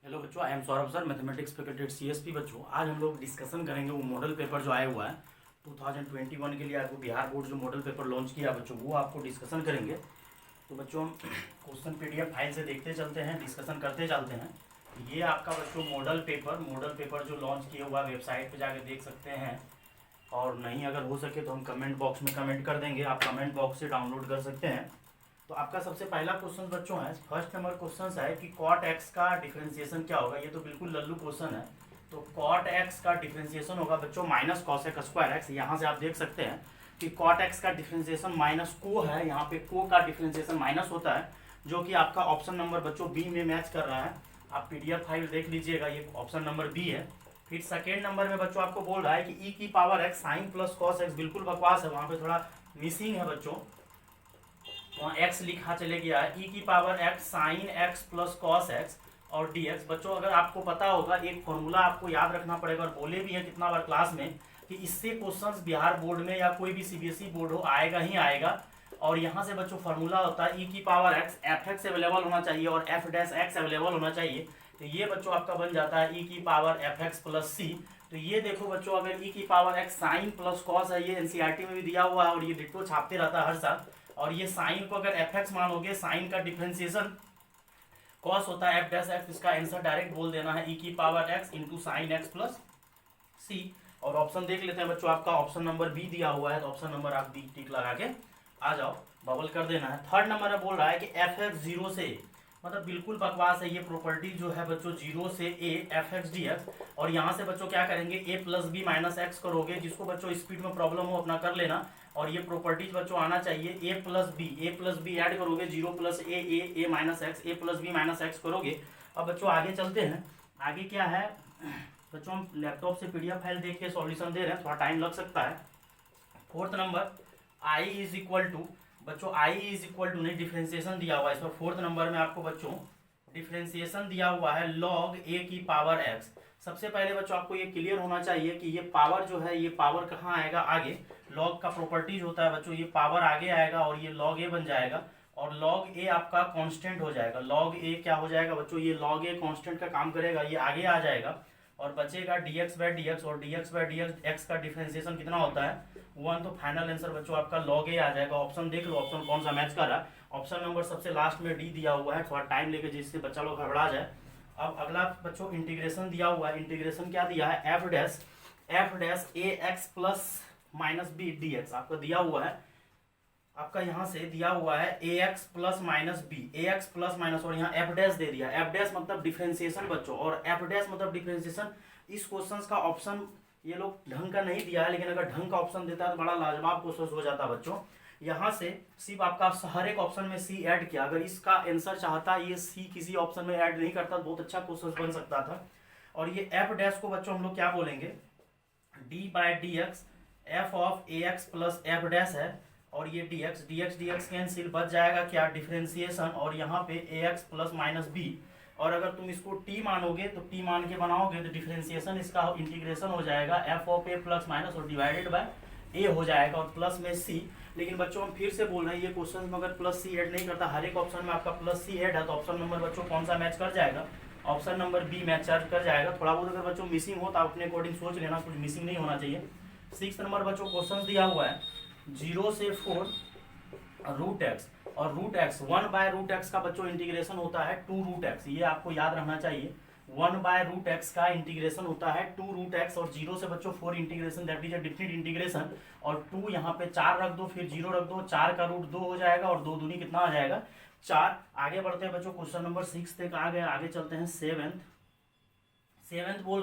Hello बच्चों, I am Saurabh sir, mathematics faculty CSP. बच्चों आज हम लोग डिस्कशन करेंगे वो मॉडल पेपर जो आया हुआ है 2021 के लिए। आपको बिहार बोर्ड जो मॉडल पेपर लॉन्च किया बच्चों, वो आपको डिस्कशन करेंगे। तो बच्चों हम क्वेश्चन पीडीएफ फाइल से देखते चलते हैं, डिस्कशन करते चलते हैं। ये आपका बच्चों मॉडल पेपर जो लॉन्च किया हुआ वेबसाइट पर जाकर देख सकते हैं। और नहीं अगर हो सके तो हम कमेंट बॉक्स में कमेंट कर देंगे, आप कमेंट बॉक्स से डाउनलोड कर सकते हैं। तो आपका सबसे पहला क्वेश्चन बच्चों है, फर्स्ट नंबर क्वेश्चन है कि कॉट एक्स का डिफरेंशिएशन क्या होगा। ये तो बिल्कुल लल्लू क्वेश्चन है। तो कॉट एक्स का डिफरेंशिएशन होगा बच्चों माइनस कॉसेक स्क्वायर एक्स। यहाँ से आप देख सकते हैं कि कॉट एक्स का डिफरेंशिएशन माइनस को है, यहाँ पे को का डिफरेंशिएशन माइनस होता है, जो कि आपका ऑप्शन नंबर बच्चों बी में मैच कर रहा है। आप पीडीएफ फाइल देख लीजिएगा, ये ऑप्शन नंबर बी है। फिर सेकेंड नंबर में बच्चों आपको बोल रहा है कि ई की power x sine plus cos x, बिल्कुल बकवास है, वहाँ पे थोड़ा मिसिंग है बच्चों, वहाँ एक्स लिखा चले गया है। ई की power x sign X plus cos x और डी एक्स। बच्चों अगर आपको पता होगा, एक फॉर्मूला आपको याद रखना पड़ेगा, और बोले भी हैं कितना बार क्लास में कि इससे क्वेश्चंस बिहार बोर्ड में या कोई भी सीबीएसई बोर्ड हो आएगा ही आएगा। और यहाँ से बच्चों फॉर्मूला होता है ई की power x, F x available होना चाहिए और एफ डैश एक्स अवेलेबल होना चाहिए। तो ये बच्चों आपका बन जाता है ई की power f x plus c. तो ये देखो बच्चों, अगर ई की power x sine plus cos है, ये एनसीईआरटी में भी दिया हुआ है और ये डिट्टो छापते रहता है हर साल। और ये साइन को अगर एफ एक्स मानोगे, साइन का डिफरेंशिएशन कॉस होता है एफ डैश एक्स, इसका आंसर डायरेक्ट बोल देना है ई की power X into sine X plus C. और ऑप्शन देख लेते हैं बच्चों, आपका ऑप्शन नंबर बी दिया हुआ है, तो ऑप्शन नंबर आप डी टिक लगा के आ जाओ, बबल कर देना है। थर्ड नंबर में बोल रहा है कि एफ एक्स जीरो से, मतलब बिल्कुल बकवास है ये प्रॉपर्टी जो है बच्चों, जीरो से A F x d x. और यहाँ से बच्चों क्या करेंगे, ए प्लस बी माइनस एक्स करोगे। जिसको बच्चों स्पीड में प्रॉब्लम हो अपना कर लेना। और ये प्रॉपर्टीज बच्चों आना चाहिए, ए प्लस बी ऐड करोगे, जीरो प्लस ए माइनस एक्स, ए प्लस बी माइनस एक्स करोगे। अब बच्चों आगे चलते हैं, आगे क्या है बच्चों, हम लैपटॉप से पीडीएफ फाइल देख के सॉल्यूशन दे रहे हैं, थोड़ा टाइम लग सकता है। Fourth number I is equal to, बच्चों आई इज इक्वल टू नहीं, डिफरेंशिएशन दिया हुआ है इस पर। फोर्थ नंबर में आपको बच्चों डिफरेंशिएशन दिया हुआ है लॉग ए की पावर एक्स। सबसे पहले बच्चों आपको ये क्लियर होना चाहिए कि ये पावर जो है, ये पावर कहाँ आएगा, आगे। लॉग का प्रॉपर्टीज होता है बच्चों, ये पावर आगे आएगा और ये लॉग ए बन जाएगा। और लॉग ए आपका कांस्टेंट हो जाएगा। लॉग ए क्या हो जाएगा बच्चों, ये लॉग ए कांस्टेंट का काम करेगा, ये आगे आ जाएगा। और बचेगा dx बाई डी एक्स, और dx बाई डी एक्स का डिफरेंशिएशन कितना होता है, 1। तो फाइनल आंसर बच्चों आपका log a आ जाएगा। ऑप्शन देख लो, ऑप्शन कौन सा मैच कर रहा है। ऑप्शन नंबर सबसे लास्ट में डी दिया हुआ है, थोड़ा टाइम लेके जिससे बच्चा लोग घबरा जाए। अब अगला बच्चों इंटीग्रेशन दिया हुआ है। इंटीग्रेशन क्या दिया है, F dash A X plus minus B D X आपका दिया हुआ है। आपका यहाँ से दिया हुआ है ए एक्स प्लस माइनस बी, ए एक्स प्लस माइनस, और यहाँ एफ डैश दे दिया। एफ डैश मतलब डिफरेंशिएशन बच्चों, और एफ डैश मतलब डिफरेंशिएशन। इस क्वेश्चन का ऑप्शन ये लोग ढंग का नहीं दिया है, लेकिन अगर ढंग का ऑप्शन देता है तो बड़ा लाजवाब क्वेश्चन हो जाता बच्चों। यहाँ से सिर्फ आपका हर एक ऑप्शन में सी ऐड किया, अगर इसका आंसर चाहता ये सी किसी ऑप्शन में ऐड नहीं करता तो बहुत अच्छा क्वेश्चन बन सकता था। और ये एफ डैश को बच्चों हम लोग क्या बोलेंगे, D by d x, F of A X plus F dash है। और ये dx कैंसिल, बच जाएगा क्या, डिफरेंशिएशन, और यहाँ पे ax प्लस माइनस बी। और अगर तुम इसको t मानोगे तो t मान के बनाओगे तो डिफरेंशिएशन इसका इंटीग्रेशन हो जाएगा f of a plus minus और डिवाइडेड बाय a हो जाएगा, और प्लस में c। लेकिन बच्चों हम फिर से बोल रहे हैं, ये क्वेश्चन में अगर प्लस c ऐड नहीं करता, हर एक ऑप्शन में आपका प्लस c ऐड है, तो ऑप्शन नंबर बच्चों कौन सा मैच कर जाएगा, ऑप्शन नंबर बी मैच कर जाएगा। थोड़ा बहुत अगर बच्चों मिसिंग हो तो आप अपने अकॉर्डिंग सोच लेना, कुछ मिसिंग नहीं होना चाहिए। 6 नंबर बच्चों क्वेश्चन दिया हुआ है 0 से 4 रूट एक्स, और root x 1 by root x का बच्चों इंटीग्रेशन होता है 2 रूट एक्स। ये आपको याद रखना चाहिए, 1 बाय रूट एक्स का इंटीग्रेशन होता है 2 रूट एक्स। और 0 से बच्चों 4 integration, that is a definite integration. और 2 यहाँ पे 4 रख दो, फिर 0 रख दो, 4 का रूट 2 हो जाएगा, और 2 दूनी कितना आ जाएगा, 4। आगे बढ़ते हैं बच्चों, क्वेश्चन नंबर 6 तक आ गए, आगे चलते हैं। सेवेंथ बोल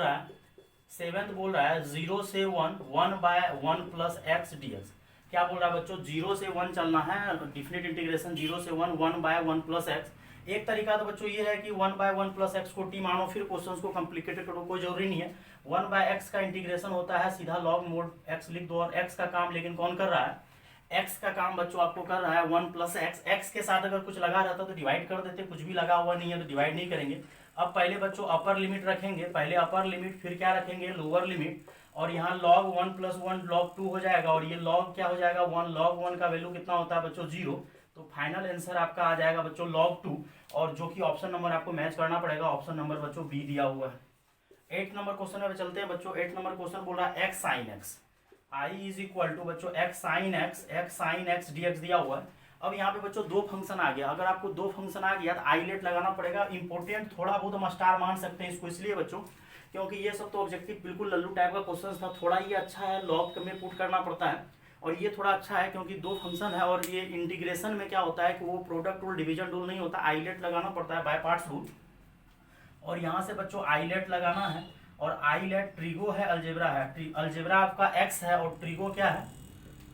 रहा है 0 से 1 by 1 plus x d x. क्या बोल रहा है बच्चों, 0 से 1 चलना है, डिफिनिट इंटीग्रेशन 0 से 1 बाय 1 प्लस एक्स। एक तरीका तो बच्चों ये है कि 1 बाय 1 प्लस एक्स को टी मानो, फिर क्वेश्चंस को कॉम्प्लिकेटेड करो, कोई जरूरी नहीं है। 1 बाय एक्स का इंटीग्रेशन होता है सीधा लॉग मोड एक्स लिख दो, और एक्स का काम लेकिन कौन कर रहा है, एक्स का काम बच्चों आपको कर रहा है 1 प्लस एक्स। एक्स के साथ अगर कुछ लगा रहता तो डिवाइड कर देते, कुछ भी लगा हुआ नहीं है तो डिवाइड नहीं करेंगे। अब पहले बच्चों अपर लिमिट रखेंगे, पहले अपर लिमिट, फिर क्या रखेंगे, लोअर लिमिट। और यहाँ log 1 प्लस 1 log 2 हो जाएगा, और ये log क्या हो जाएगा 1, log 1 का वैल्यू कितना होता है बच्चों 0। तो फाइनल आंसर आपका आ जाएगा बच्चों log 2, और जो कि ऑप्शन नंबर आपको मैच करना पड़ेगा, ऑप्शन नंबर बच्चों बी दिया हुआ है। 8 नंबर क्वेश्चन में चलते हैं बच्चों। 8 नंबर क्वेश्चन बोल रहा है x sin x, I is equal to बच्चों x sin x dx दिया हुआ है। अब यहाँ पे बच्चों दो फंक्शन आ गया, अगर आपको दो फंक्शन आ गया तो आइलेट लगाना पड़ेगा। इंपॉर्टेंट थोड़ा बहुत हम स्टार मान सकते हैं इसको, इसलिए बच्चों क्योंकि ये सब तो ऑब्जेक्टिव बिल्कुल लल्लू टाइप का क्वेश्चन था। थोड़ा ये अच्छा है, लॉग में पुट करना पड़ता है, और ये थोड़ा अच्छा है क्योंकि दो फंक्शन है, और ये इंटीग्रेशन में क्या होता है कि वो प्रोडक्ट रूल डिवीजन रूल नहीं होता, आइलेट लगाना पड़ता है, बाय पार्ट्स रूल। और यहाँ से बच्चों आइलेट लगाना है, और आइलेट ट्रिगो है, अलजेब्रा है। अलजेब्रा आपका x है और ट्रिगो क्या है,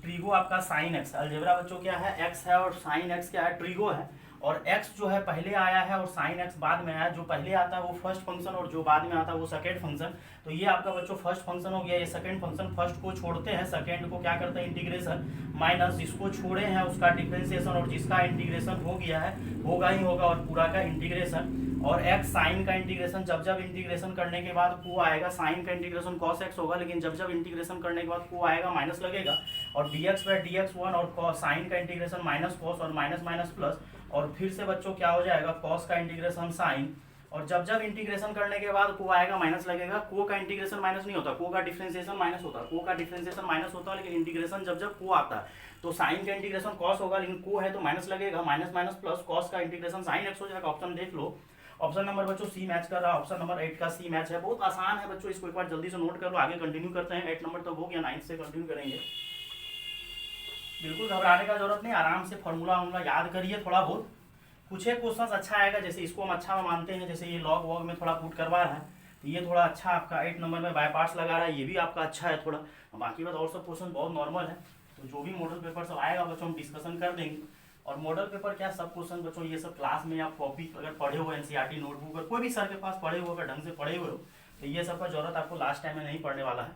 ट्रिगो आपका साइन एक्स। अलजेब्रा बच्चों क्या है, x है, और साइन x क्या है, ट्रिगो है। और x जो है पहले आया है और साइन x बाद में आया है। जो पहले आता है वो फर्स्ट फंक्शन, और जो बाद में आता है वो सेकेंड फंक्शन। तो ये आपका बच्चों फर्स्ट फंक्शन हो गया, ये सेकेंड फंक्शन। फर्स्ट को छोड़ते हैं, सेकेंड को क्या करते हैं इंटीग्रेशन, माइनस जिसको छोड़े हैं उसका डिफरेंशिएशन, और जिसका इंटीग्रेशन हो गया है होगा ही होगा, और पूरा का इंटीग्रेशन। और x साइन का इंटीग्रेशन, जब जब इंटीग्रेशन करने के बाद को आएगा, साइन का इंटीग्रेशन cos x होगा, लेकिन जब जब इंटीग्रेशन करने के बाद को आएगा माइनस लगेगा, और dx बाय dx 1, और साइन का इंटीग्रेशन माइनस cos, और माइनस माइनस प्लस, और फिर से बच्चों क्या हो जाएगा cos का इंटीग्रेशन साइन, और जब जब इंटीग्रेशन करने के बाद को आएगा माइनस लगेगा। को का इंटीग्रेशन माइनस नहीं होता, को का डिफरेंशिएशन माइनस होता है, को का डिफरेंशिएशन माइनस होता है, लेकिन इंटीग्रेशन जब जब को आता है तो साइन का इंटीग्रेशन cos होगा, लेकिन को है तो माइनस लगेगा, माइनस माइनस प्लस, cos का इंटीग्रेशन साइन x हो जाएगा। ऑप्शन देख लो, ऑप्शन नंबर बच्चों सी मैच कर रहा है, ऑप्शन नंबर 8 का सी मैच है। बहुत आसान है बच्चों, इसको एक बार जल्दी से नोट कर लो, आगे कंटिन्यू करते हैं। 8 नंबर तक हो गया, 9 से कंटिन्यू करेंगे। बिल्कुल घबराने का जरूरत नहीं, आराम से फॉर्मूला वॉर्मूला याद करिए थोड़ा बहुत। कुछ एक क्वेश्चन अच्छा आएगा, जैसे इसको हम अच्छा मानते हैं, जैसे ये लॉग वॉग में थोड़ा पुट करवा रहा है, तो ये थोड़ा अच्छा आपका 8 नंबर में बाय पार्ट्स लगा रहा है, ये भी आपका अच्छा है थोड़ा। बाकी बात और सब क्वेश्चन बहुत नॉर्मल है। तो जो भी मॉडल पेपर सब आएगा बच्चों हम डिस्कशन कर देंगे। और मॉडल पेपर क्या, सब क्वेश्चन बच्चों ये सब क्लास में आप कॉपी अगर पढ़े हो, एनसीईआरटी नोटबुक अगर कोई भी सर के पास पढ़े हो, अगर ढंग से पढ़े हुए हो, तो ये सब का जरूरत आपको लास्ट टाइम में नहीं पढ़ने वाला है।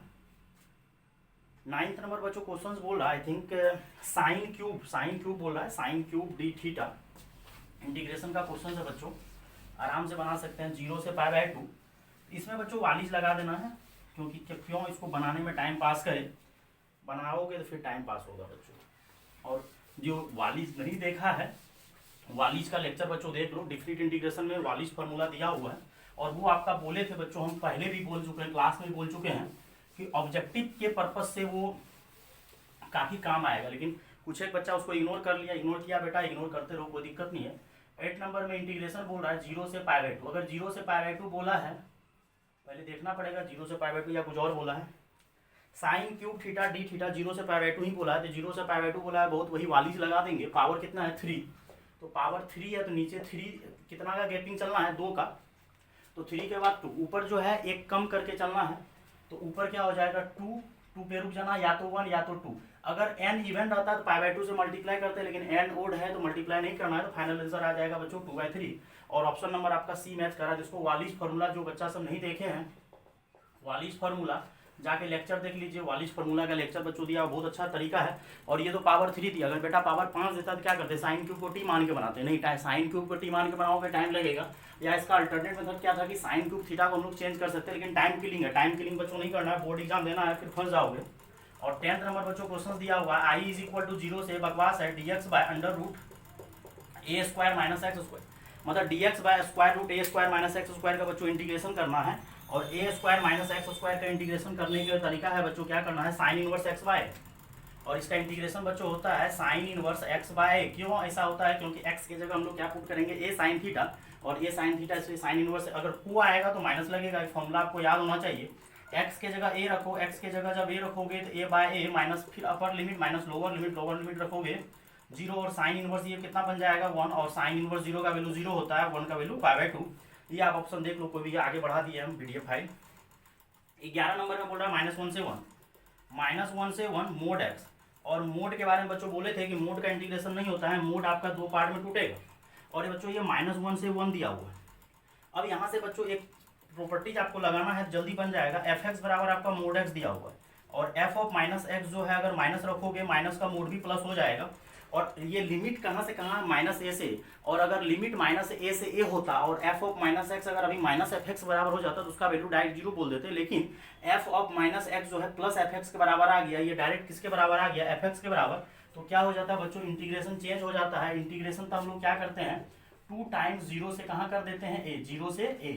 9th नंबर बच्चों क्वेश्चन बोल रहा है, आई थिंक साइन क्यूब बोल रहा है, sine cube D theta integration का क्वेश्चन है बच्चों, आराम से बना सकते हैं 0 से π/2। इसमें बच्चों वालिज लगा देना है, क्योंकि क्यों इसको बनाने में टाइम पास करे, बनाओगे तो फिर टाइम पास होगा बच्चों। और जो वालिज नहीं देखा है, वालिज का लेक्चर बच्चों देख लो, डिफरेंट इंटीग्रेशन में वालिज फार्मूला दिया हुआ है, और वो आपका बोले थे बच्चों, हम पहले भी बोल चुके हैं, क्लास में भी बोल चुके हैं कि ऑब्जेक्टिव के पर्पज से वो काफ़ी काम आएगा। लेकिन कुछ एक बच्चा उसको इग्नोर कर लिया, इग्नोर किया बेटा, इग्नोर करते रहो, कोई दिक्कत नहीं है। 8 नंबर में इंटीग्रेशन बोल रहा है 0 से π/2। अगर 0 से π/2 बोला है, पहले देखना पड़ेगा 0 से π/2 या कुछ और बोला है। Sine cube theta D theta 0 से π/2 ही बोला है, तो 0 से π/2 बोला है, बहुत वही वालिज लगा देंगे। पावर कितना है 3, तो पावर 3 है, तो नीचे 3 कितना का गैपिंग चलना है 2 का, तो 3 के बाद 2 ऊपर जो है एक कम करके चलना है, तो ऊपर क्या हो जाएगा 2 पे रुक जाना, या तो 1 या तो 2। अगर n इवन रहता है तो π/2 से मल्टीप्लाई करते हैं, लेकिन n ओड है तो मल्टीप्लाई नहीं करना है, तो फाइनल आंसर आ जाएगा बच्चों 2/3। और ऑप्शन नंबर आपका सी मैच करा, जिसको वालिज फार्मूला जो बच्चा सब नहीं देखे हैं, वालिज फार्मूला जाके लेक्चर देख लीजिए। वालिज फार्मूला का लेक्चर बच्चों दिया, बहुत अच्छा तरीका है। और ये तो पावर 3 थी, अगर बेटा पावर 5 देता तो क्या करते, साइन क्यूब को टी मान के बनाते, नहीं साइन क्यूब को टी मान के बनाओगे टाइम लगेगा। या इसका अल्टरनेट मेथड क्या था कि साइन क्यूब थीटा को हम लोग चेंज कर सकते हैं, लेकिन टाइम किलिंग है, टाइम किलिंग बच्चों नहीं करना है, बोर्ड एग्जाम देना है, फिर फंस जाओगे। और 10th नंबर बच्चों क्वेश्चन दिया हुआ है, i = 0 से बकवास है, dx बाय √a² - x², मतलब dx बाय √a² - x² का बच्चों इंटीग्रेशन करना है। और a² - x² का इंटीग्रेशन करने का तरीका है बच्चों, क्या करना है, साइन इनवर्स x/a, और इसका इंटीग्रेशन बच्चों होता है साइन इनवर्स x/a। क्यों ऐसा होता है, क्योंकि x की जगह हम लोग क्या पुट करेंगे, a sin थीटा, और a sin थीटा, इसलिए साइन इनवर्स, अगर को आएगा तो माइनस लगेगा, फॉर्मूला आपको याद होना चाहिए। x के जगह a रखो, x के जगह जब a रखोगे तो a/a माइनस, फिर upper limit minus lower limit रखोगे 0, और साइन इनवर्स ये कितना बन जाएगा 1, और साइन इनवर्स 0 का वैल्यू 0 होता है, 1 का वैल्यू π/2। ये आप ऑप्शन देख लो, कोई भी आगे बढ़ा दिए हम PDF फाइल। 11 नंबर में बोल रहा है -1 से 1 मोड x। और मोड के बारे में बच्चों बोले थे कि मोड का इंटीग्रेशन नहीं होता है, मोड आपका 2 पार्ट में टूटेगा। और ये बच्चों ये -1 से 1 दिया हुआ है। अब यहाँ से बच्चों एक प्रॉपर्टीज आपको लगाना है, जल्दी बन जाएगा। fx बराबर आपका मोड x दिया हुआ है, और f ऑफ -x जो है, अगर माइनस रखोगे माइनस का मोड भी प्लस हो जाएगा। और ये लिमिट कहाँ से कहाँ, -a से, और अगर लिमिट -a से a होता और f ऑफ -x अगर अभी -fx बराबर हो जाता तो उसका वैल्यू डायरेक्ट 0 बोल देते, लेकिन f ऑफ -x जो है +fx के बराबर आ गया, ये डायरेक्ट किसके बराबर आ गया, fx के बराबर। तो क्या हो जाता है बच्चों, इंटीग्रेशन चेंज हो जाता है। इंटीग्रेशन तो हम लोग क्या करते हैं, 2 टाइम्स जीरो से कहाँ कर देते हैं, ए, जीरो से ए,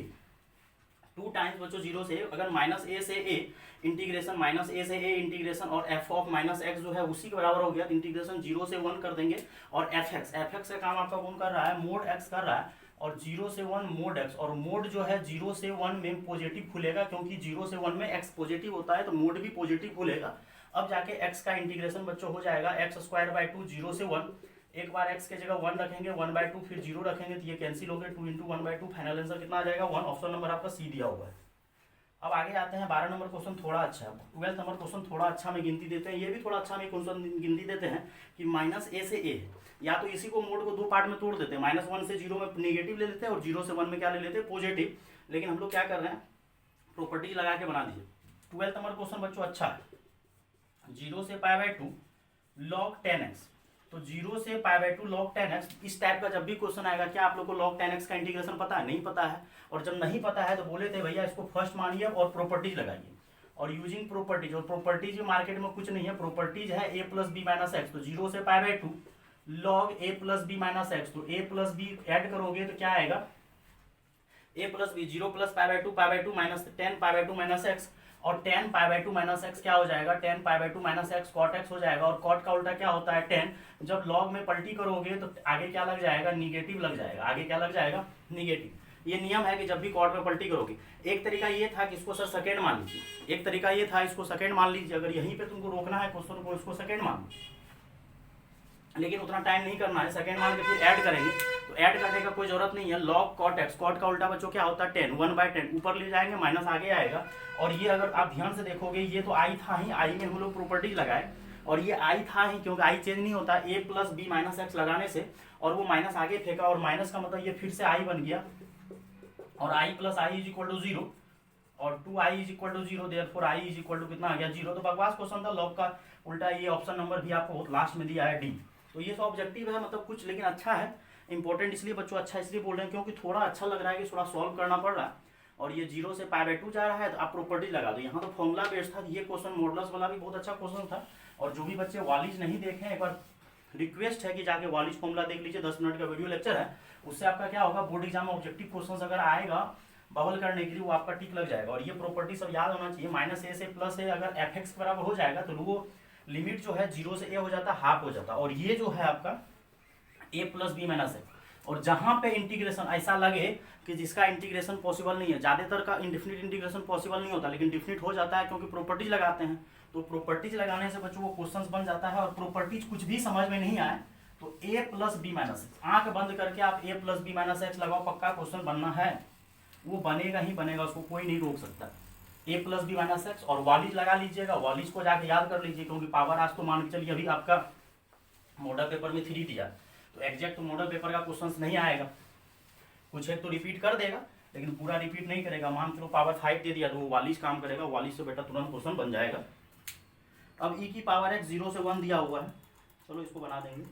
2 टाइम्स बच्चों जीरो से, अगर माइनस ए से ए इंटीग्रेशन, माइनस ए से ए इंटीग्रेशन और एफ ऑफ माइनस एक्स जो है उसी के बराबर हो गया, तो इंटीग्रेशन 0 से 1 कर देंगे। और एफ एक्स का काम आपका कौन कर रहा है, मोड एक्स कर रहा है, और 0 से 1 मोड एक्स, और मोड जो है 0 से 1 में पॉजिटिव खुलेगा, क्योंकि 0 से 1 में एक्स पॉजिटिव होता है तो मोड भी पॉजिटिव खुलेगा। अब जाके एक्स का इंटीग्रेशन बच्चों हो जाएगा एक्स स्क्वायर बाई 2, 0 से 1, एक बार x के जगह 1 रखेंगे, 1/2 फिर 0 रखेंगे, तो ये कैंसिल हो गए, 2 × 1/2, फाइनल आंसर कितना आ जाएगा 1। ऑप्शन नंबर आपका सी दिया हुआ है। अब आगे आते हैं 12 नंबर क्वेश्चन, थोड़ा अच्छा है। 12 नंबर क्वेश्चन थोड़ा अच्छा में गिनती देते हैं, ये भी थोड़ा अच्छा में क्वेश्चन गिनती देते हैं कि माइनस ए से ए, या तो इसी को मोड को 2 पार्ट में तोड़ देते हैं, -1 से 0 में नेगेटिव ले लेते हैं और 0 से 1 में क्या ले लेते हैं, पॉजिटिव। लेकिन हम लोग क्या कर रहे हैं, प्रॉपर्टीज लगा के बना दीजिए। 12 नंबर क्वेश्चन बच्चों अच्छा है, 0 से π/2 log 10x, तो 0 से π/2 log 10x, इस टाइप का जब भी क्वेश्चन आएगा, क्या आप लोग को log 10x का इंटीग्रेशन पता है, नहीं पता है, और जब नहीं पता है तो बोले थे भैया इसको फर्स्ट मानिए और प्रॉपर्टीज लगाइए, और यूजिंग प्रॉपर्टीज, और प्रॉपर्टीज मार्केट में कुछ नहीं है, प्रॉपर्टीज है a + b - x, तो 0 से π/2 log a + b - x, तो a + b ऐड करोगे तो क्या आएगा, a + b, 0 + π/2 माइनस 10 π/2 - x, और 10 π/2 - x क्या हो जाएगा, 10 π/2 - x cot x हो जाएगा, और cot का उल्टा क्या होता है 10, जब log में पलटी करोगे तो आगे क्या लग जाएगा, निगेटिव लग जाएगा, आगे क्या लग जाएगा, निगेटिव। ये नियम है कि जब भी कॉट में पलटी करोगे, एक तरीका ये था कि इसको सर सेकेंड मान लीजिए, एक तरीका ये था इसको सेकेंड मान लीजिए, अगर यहीं पे तुमको रोकना है क्वेश्चन को, इसको सेकेंड मान लो, लेकिन उतना टाइम नहीं करना है, सेकेंड मान के फिर ऐड करेंगे, तो ऐड करने का कोई जरूरत नहीं है। log cot x, cot का उल्टा बच्चों क्या होता है 10, 1/10 ऊपर ले जाएंगे, माइनस आगे आएगा, और ये अगर आप ध्यान से देखोगे ये तो आई था ही, आई में हम लोग प्रॉपर्टीज लगाए, और ये आई था ही क्योंकि आई चेंज नहीं होता, a + b - x लगाने से, और वो माइनस आगे फेंका, और माइनस का मतलब ये फिर से आई बन गया, और i + i = 0, और 2i = 0, देयरफॉर i = कितना आ गया 0। तो बकवास क्वेश्चन था, log का उल्टा, ये ऑप्शन नंबर भी आपको लास्ट में दिया है डी। तो ये सब ऑब्जेक्टिव है, मतलब कुछ, लेकिन अच्छा है, इंपॉर्टेंट इसलिए बच्चों, अच्छा इसलिए बोल रहे हैं क्योंकि थोड़ा अच्छा लग रहा है कि थोड़ा सॉल्व करना पड़ रहा है, और ये 0 से π/2 जा रहा है तो आप प्रॉपर्टी लगा दो। यहाँ तो फॉर्मूला बेस्ड था, ये क्वेश्चन मॉडल्स वाला भी बहुत अच्छा क्वेश्चन था, और जो भी बच्चे वालिज नहीं देखे एक बार रिक्वेस्ट है कि जाके वालिज फॉर्मूला देख लीजिए, 10 मिनट का वीडियो लेक्चर है, उससे आपका क्या होगा, बोर्ड एग्जाम में ऑब्जेक्टिव क्वेश्चन अगर आएगा बबल करने के लिए वो आपका टिक लग जाएगा। और ये प्रॉपर्टी सब याद होना चाहिए, -a से +a अगर fx के बराबर हो जाएगा तो वो लिमिट जो है 0 से a हो जाता है, हाफ हो जाता है, और ये जो है आपका a + b - x, और जहां पे इंटीग्रेशन ऐसा लगे कि जिसका इंटीग्रेशन पॉसिबल नहीं है, ज्यादातर का इंडिफिनिट इंटीग्रेशन पॉसिबल नहीं होता, लेकिन डिफिनिट हो जाता है क्योंकि प्रॉपर्टीज लगाते हैं, तो प्रॉपर्टीज लगाने से बच्चों वो क्वेश्चन बन जाता है। और प्रॉपर्टीज कुछ भी समझ में नहीं आए तो a + b - x, आंख बंद करके आप a + b - x लगाओ, पक्का क्वेश्चन बनना है, वो बनेगा ही बनेगा, उसको कोई नहीं रोक सकता। a + b - x, और वालिज लगा लीजिएगा, वालिज को जाके याद कर लीजिए, क्योंकि पावर आज तो मान के चलिए अभी आपका मॉडल पेपर में 3 दिया, तो एग्जैक्ट मॉडल पेपर का क्वेश्चन नहीं आएगा, कुछ एक तो रिपीट कर देगा लेकिन पूरा रिपीट नहीं करेगा। मान चलो पावर 5 दे दिया तो वो वालिज काम करेगा, वालिज से बेटा तुरंत क्वेश्चन बन जाएगा। अब e की पावर x 0 से 1 दिया हुआ है, चलो इसको बना देंगे।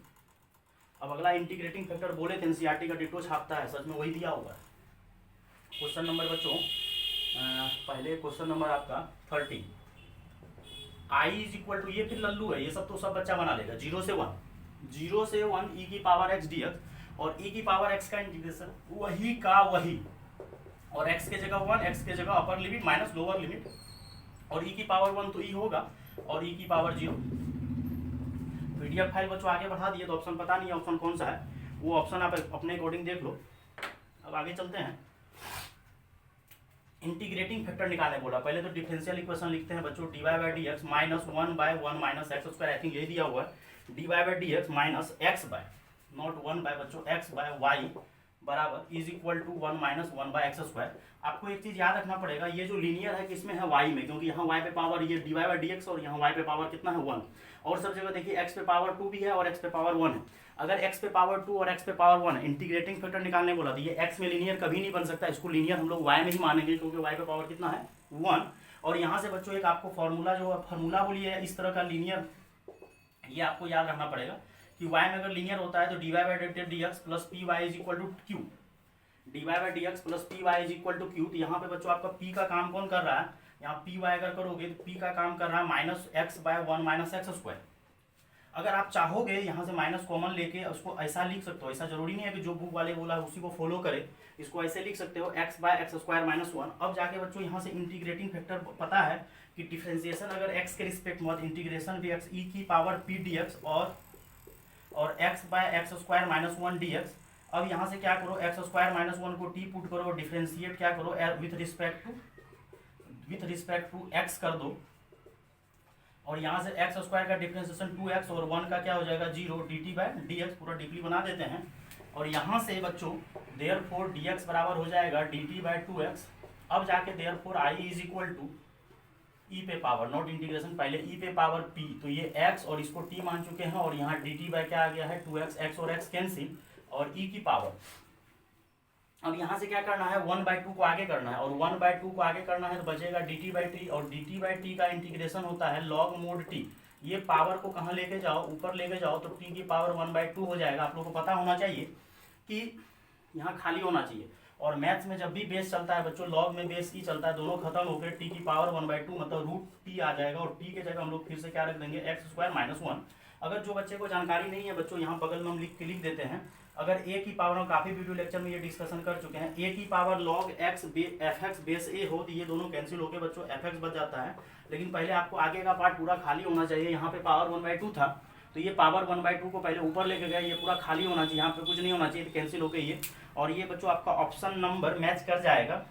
अब अगला इंटीग्रेटिंग फैक्टर बोले थे एनसीईआरटी का डिटो छापता है, सच में वही दिया हुआ है। क्वेश्चन नंबर बच्चों पहले क्वेश्चन नंबर आपका 30, i = ये फिर लल्लू है, ये सब तो सब बच्चा बना लेगा, 0 से 1, 0 से 1 e की पावर x dx, और e की पावर x का इंटीग्रेशन वही का वही, और x के जगह 1, x के जगह upper limit minus lower limit, और e की पावर 1 तो e होगा, और e की पावर 0। पीडीएफ फाइल बच्चों आगे बढ़ा दिए तो ऑप्शन पता नहीं है ऑप्शन कौन सा है, वो ऑप्शन आप अपने अकॉर्डिंग देख लो। अब आगे चलते हैं, इंटीग्रेटिंग फैक्टर निकालने बोला, पहले तो डिफरेंशियल इक्वेशन लिखते हैं बच्चों, dy/dx -1/1 - x², आई थिंक यही दिया हुआ है, dy/dx -x bye not 1 bye बच्चों x/y बराबर = 1 - 1/x²। आपको एक चीज याद रखना पड़ेगा, ये जो लीनियर है किसमें है, y में, क्योंकि यहाँ y पे पावर ये dy/dx, और यहाँ y पे पावर कितना है 1, और सब जगह देखिए x पे पावर 2 भी है और x पे पावर 1 है। अगर x पे पावर 2 और x पे पावर 1 है, इंटीग्रेटिंग फैक्टर निकालने बोला, तो ये x में लीनियर कभी नहीं बन सकता, इसको लीनियर हम लोग y में ही मानेंगे, क्योंकि y पे पावर कितना है 1। और यहाँ से बच्चों एक आपको फॉर्मूला जो फार्मूला बोलिए इस तरह का लीनियर, ये आपको याद रखना पड़ेगा कि y में अगर लीनियर होता है तो dy/dx + py = q, dy/dx + py = q। तो यहाँ पे बच्चों आपका p का काम कौन कर रहा है, यहाँ py अगर करोगे तो p का काम कर रहा है -x/1 - x²। अगर आप चाहोगे यहाँ से माइनस कॉमन लेके उसको ऐसा लिख सकते हो, ऐसा जरूरी नहीं है कि जो बुक वाले बोला है उसी को फॉलो करे, इसको ऐसे लिख सकते हो x by x square minus one. अब जाके बच्चों यहाँ से इंटीग्रेटिंग फैक्टर पता है कि डिफ्रेंसिएशन अगर एक्स के रिस्पेक्ट में, इंटीग्रेशन भी एक्स ई की पावर पी डी एक्स और x by x square minus one d x. अब यहाँ से क्या करो, एक्स स्क्वायर माइनस वन को टी पुट करो, डिफ्रेंशिएट क्या करो विथ रिस्पेक्ट टू एक्स कर दो, और यहाँ से एक्स स्क्वायर का डिफ्रेंसिएशन 2x और 1 का क्या हो जाएगा 0, dt बाय dx पूरा डीपली बना देते हैं। और यहाँ से बच्चों देयरफॉर dx बराबर हो जाएगा dt बाय 2x। अब जाके therefore I is equal to E पे पावर, नॉट इंटीग्रेशन, पहले ई पे पावर p, तो ये x और इसको t मान चुके हैं, और यहाँ dt बाय क्या आ गया है 2x, x और x कैंसिल, और e की पावर। अब यहाँ से क्या करना है 1/2 को आगे करना है, और 1/2 को आगे करना है तो बचेगा dt बाई टी, और dt बाई टी का इंटीग्रेशन होता है log मोड t। ये पावर को कहाँ लेके जाओ, ऊपर लेके जाओ तो t की पावर 1/2 हो जाएगा। आप लोगों को पता होना चाहिए कि यहाँ खाली होना चाहिए, और मैथ्स में जब भी बेस चलता है बच्चों लॉग में बेस ई चलता है, दोनों खत्म होकर t की पावर 1/2 मतलब रूट t आ जाएगा, और t के जगह हम लोग फिर से क्या रख देंगे एक्स स्क्वायर माइनस वन। अगर जो बच्चे को जानकारी नहीं है बच्चों, यहाँ बगल में हम लिख देते हैं, अगर a की पावर, हम काफी वीडियो लेक्चर में ये डिस्कशन कर चुके हैं, a की power log x F x base a हो तो ये दोनों कैंसिल होकर बच्चों एफ एक्स बच जाता है। लेकिन पहले आपको आगे का पार्ट पूरा खाली होना चाहिए। यहाँ पे पावर 1/2 था तो ये पावर 1/2 को पहले ऊपर लेके गया, ये पूरा खाली होना चाहिए, यहाँ पे कुछ नहीं होना चाहिए, तो कैंसिल होकर ये, और ये बच्चों आपका ऑप्शन नंबर मैच कर जाएगा।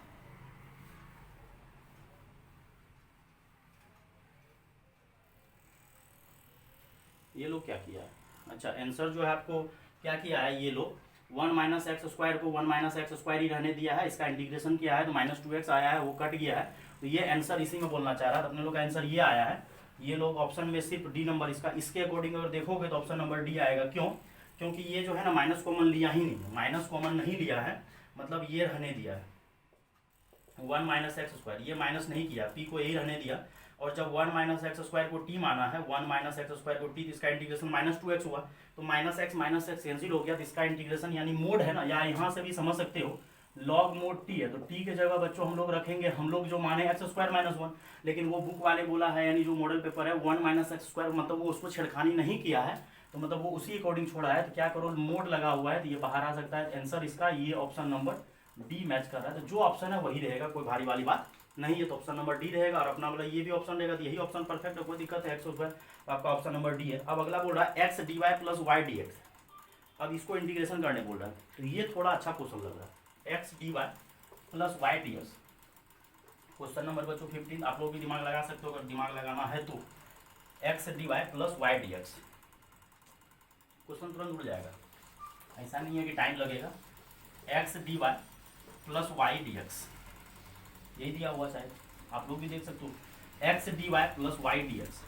ये लोग क्या किया है, अच्छा आंसर जो है आपको क्या किया है, ये लोग 1 माइनस एक्स स्क्वायर को 1 माइनस एक्स स्क्वायर ही रहने दिया है, इसका इंटीग्रेशन किया है तो -2x आया है, वो कट गया है, तो ये आंसर इसी में बोलना चाह रहा था अपने लोग का आंसर ये आया है। ये लोग ऑप्शन में सिर्फ डी नंबर, इसका इसके अकॉर्डिंग अगर देखोगे तो ऑप्शन नंबर डी आएगा। क्यों? क्योंकि ये जो है ना माइनस कॉमन लिया ही नहीं, माइनस कॉमन नहीं लिया है, मतलब ये रहने दिया है 1 माइनस एक्स स्क्वायर, ये माइनस नहीं किया, पी को यही रहने दिया, और जब 1 माइनस एक्स स्क्वायर को टी माना है, 1 माइनस एक्स स्क्वायर को टी, तो इसका इंटीग्रेशन -2x हुआ, तो माइनस एक्स कैंसिल हो गया, तो इसका इंटीग्रेशन यानी मोड है ना, या यहाँ से भी समझ सकते हो लॉग मोड टी है, तो टी के जगह बच्चों हम लोग रखेंगे, हम लोग जो माने एक्स स्क्वायर माइनस वन, लेकिन वो बुक वाले बोला है यानी जो मॉडल पेपर है 1 माइनस एक्स स्क्वायर, मतलब वो उसको छेड़खानी नहीं किया है, तो मतलब वो उसी अकॉर्डिंग छोड़ा है, तो क्या करो मोड लगा हुआ है तो ये बाहर आ सकता है। आंसर इसका ये ऑप्शन नंबर डी मैच कर रहा है, तो जो ऑप्शन है वही रहेगा, कोई भारी वाली बात नहीं है, तो ऑप्शन नंबर डी रहेगा, और अपना वाला ये भी ऑप्शन रहेगा, तो यही ऑप्शन परफेक्ट है, कोई दिक्कत है एक्स स्क्वायर, तो आपका ऑप्शन नंबर डी है। अब अगला बोल रहा है x d y plus y d x, अब इसको इंटीग्रेशन करने बोल रहा है, तो ये थोड़ा अच्छा क्वेश्चन लग रहा है, x d y plus y d x. Question number बच्चों 15, आप लोग भी दिमाग लगा सकते हो अगर दिमाग लगाना है तो, x d y plus y d x, question तुरंत उड़ जाएगा, ऐसा नहीं है कि टाइम लगेगा। X d y plus y d x, यही दिया हुआ शायद, आप लोग भी देख सकते हो, x d y plus y d x.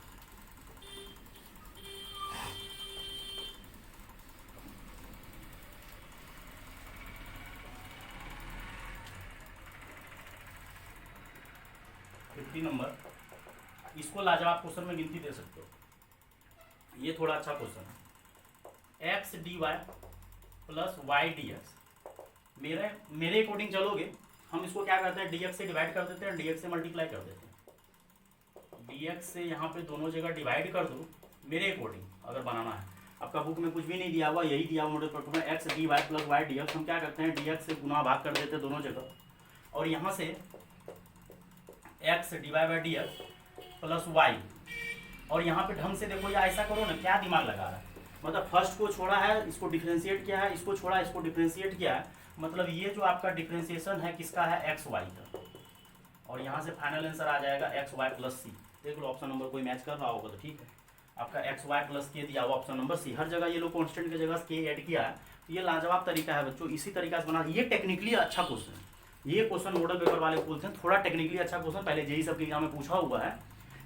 Number, इसको लाजवाब क्वेश्चन में गिनती दे सकते हो, ये थोड़ा अच्छा क्वेश्चन है। X d y plus y d x, मेरे अकॉर्डिंग चलोगे हम इसको क्या करते हैं dx से डिवाइड कर देते हैं, dx से मल्टीप्लाई कर देते हैं, dx से यहाँ पे दोनों जगह डिवाइड कर दो मेरे अकॉर्डिंग अगर बनाना है। आपका बुक में कुछ भी नहीं दिया हुआ, यही दिया हुआ मॉडल पेपर में, x d y plus y d x, हम क्या करते हैं dx से गुना भाग कर देते हैं दोनों जगह, और यहाँ से x d y by d x plus y, और यहाँ पे ढंग से देखो, या ऐसा करो ना, क्या दिमाग लगा रहा है, मतलब फर्स्ट को छोड़ा है, इसको डिफ्रेंशिएट किया है, इसको छोड़ा इसको डिफ्रेंशिएट किया है, मतलब ये जो आपका डिफ्रेंशिएशन है किसका है एक्स वाई का, और यहाँ से फाइनल आंसर आ जाएगा एक्स वाई प्लस सी। देख लो ऑप्शन नंबर कोई मैच कर रहा होगा तो ठीक है, आपका एक्स वाई प्लस के दिया हुआ ऑप्शन नंबर सी, हर जगह ये लोग कॉन्स्टेंट की जगह के ऐड किया है, तो ये लाजवाब तरीका है बच्चों, इसी तरीका से बना, ये टेक्निकली अच्छा क्वेश्चन है, ये क्वेश्चन मॉडल पेपर वाले बोलते हैं थोड़ा टेक्निकली अच्छा क्वेश्चन, पहले जेई सब एग्जाम में पूछा हुआ है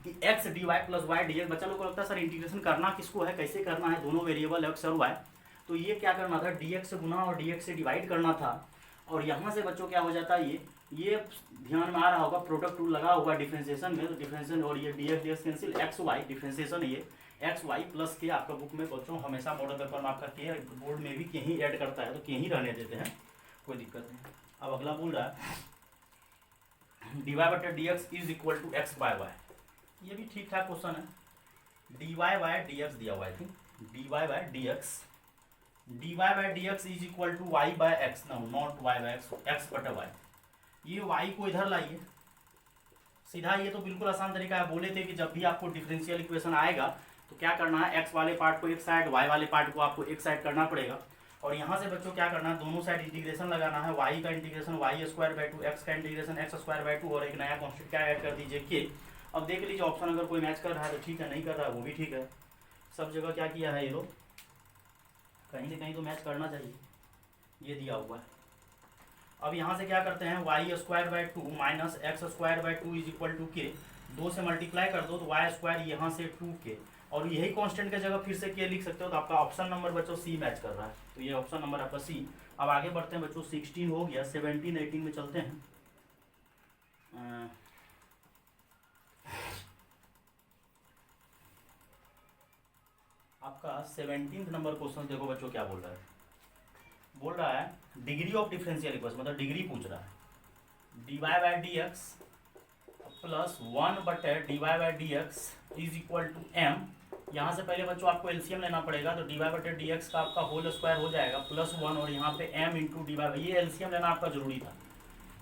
कि x d y plus y d x, बच्चा लोग को लगता है सर इंटीग्रेशन करना किसको है, कैसे करना है, दोनों वेरिएबल एक्स और वाई, तो ये क्या करना था dx से गुना और dx से डिवाइड करना था, और यहाँ से बच्चों क्या हो जाता है ये ध्यान में आ रहा होगा, प्रोडक्ट रूल लगा होगा डिफरेंशिएशन में, तो डिफरेंशिएशन और ये dx cancel, x y differentiation, ये एक्स वाई प्लस के आपका बुक में बच्चों हमेशा मॉडल पेपर में आपका के, बोर्ड में भी के ही ऐड करता है, तो के ही रहने देते हैं, कोई दिक्कत नहीं। अब अगला बोल रहा है dy बटा dx is equal to x by y, ये भी ठीक ठाक क्वेश्चन है, dy बाय dx दिया हुआ है, ठीक, dy by dx, dy by dx is equal to y by x, not y by x, x बटा y। ये y को इधर लाइए सीधा, ये तो बिल्कुल आसान तरीका है। बोले थे कि जब भी आपको डिफरेंशियल इक्वेशन आएगा तो क्या करना है, x वाले पार्ट को एक साइड, y वाले पार्ट को आपको एक साइड करना पड़ेगा। और यहाँ से बच्चों क्या करना है, दोनों साइड इंटीग्रेशन लगाना है, y का integration y square by 2, x का इंटीग्रेशन x स्क्वायर बाय 2, और एक नया कॉन्स्टेंट क्या ऐड कर दीजिए k। अब देख लीजिए ऑप्शन अगर कोई मैच कर रहा है तो ठीक है, नहीं कर रहा है वो भी ठीक है। सब जगह क्या किया है ये लोग, कहीं ना कहीं तो मैच करना चाहिए, ये दिया हुआ है। अब यहाँ से क्या करते हैं, y square by 2 minus x square by 2 is equal to के, 2 से मल्टीप्लाई कर दो तो वाई स्क्वायर यहाँ से 2k, और यही कांस्टेंट की जगह फिर से के लिख सकते हो। तो आपका ऑप्शन नंबर बच्चों सी मैच कर रहा है, तो ये ऑप्शन नंबर आपका सी। अब आगे बढ़ते हैं बच्चों, 16 हो गया, 17 18 में चलते हैं। आपका 17 नंबर क्वेश्चन देखो बच्चों क्या बोल रहा है, बोल रहा है डिग्री ऑफ डिफरेंशियल इक्वेशन, मतलब डिग्री पूछ रहा है। dy by d x plus 1 बटे dy by d x is equal to m। यहाँ से पहले बच्चों आपको एलसीएम लेना पड़ेगा, तो dy बटे डी एक्स का आपका होल स्क्वायर हो जाएगा प्लस 1, और यहाँ पे m इंटू डी वाई, ये एलसीएम लेना आपका जरूरी था।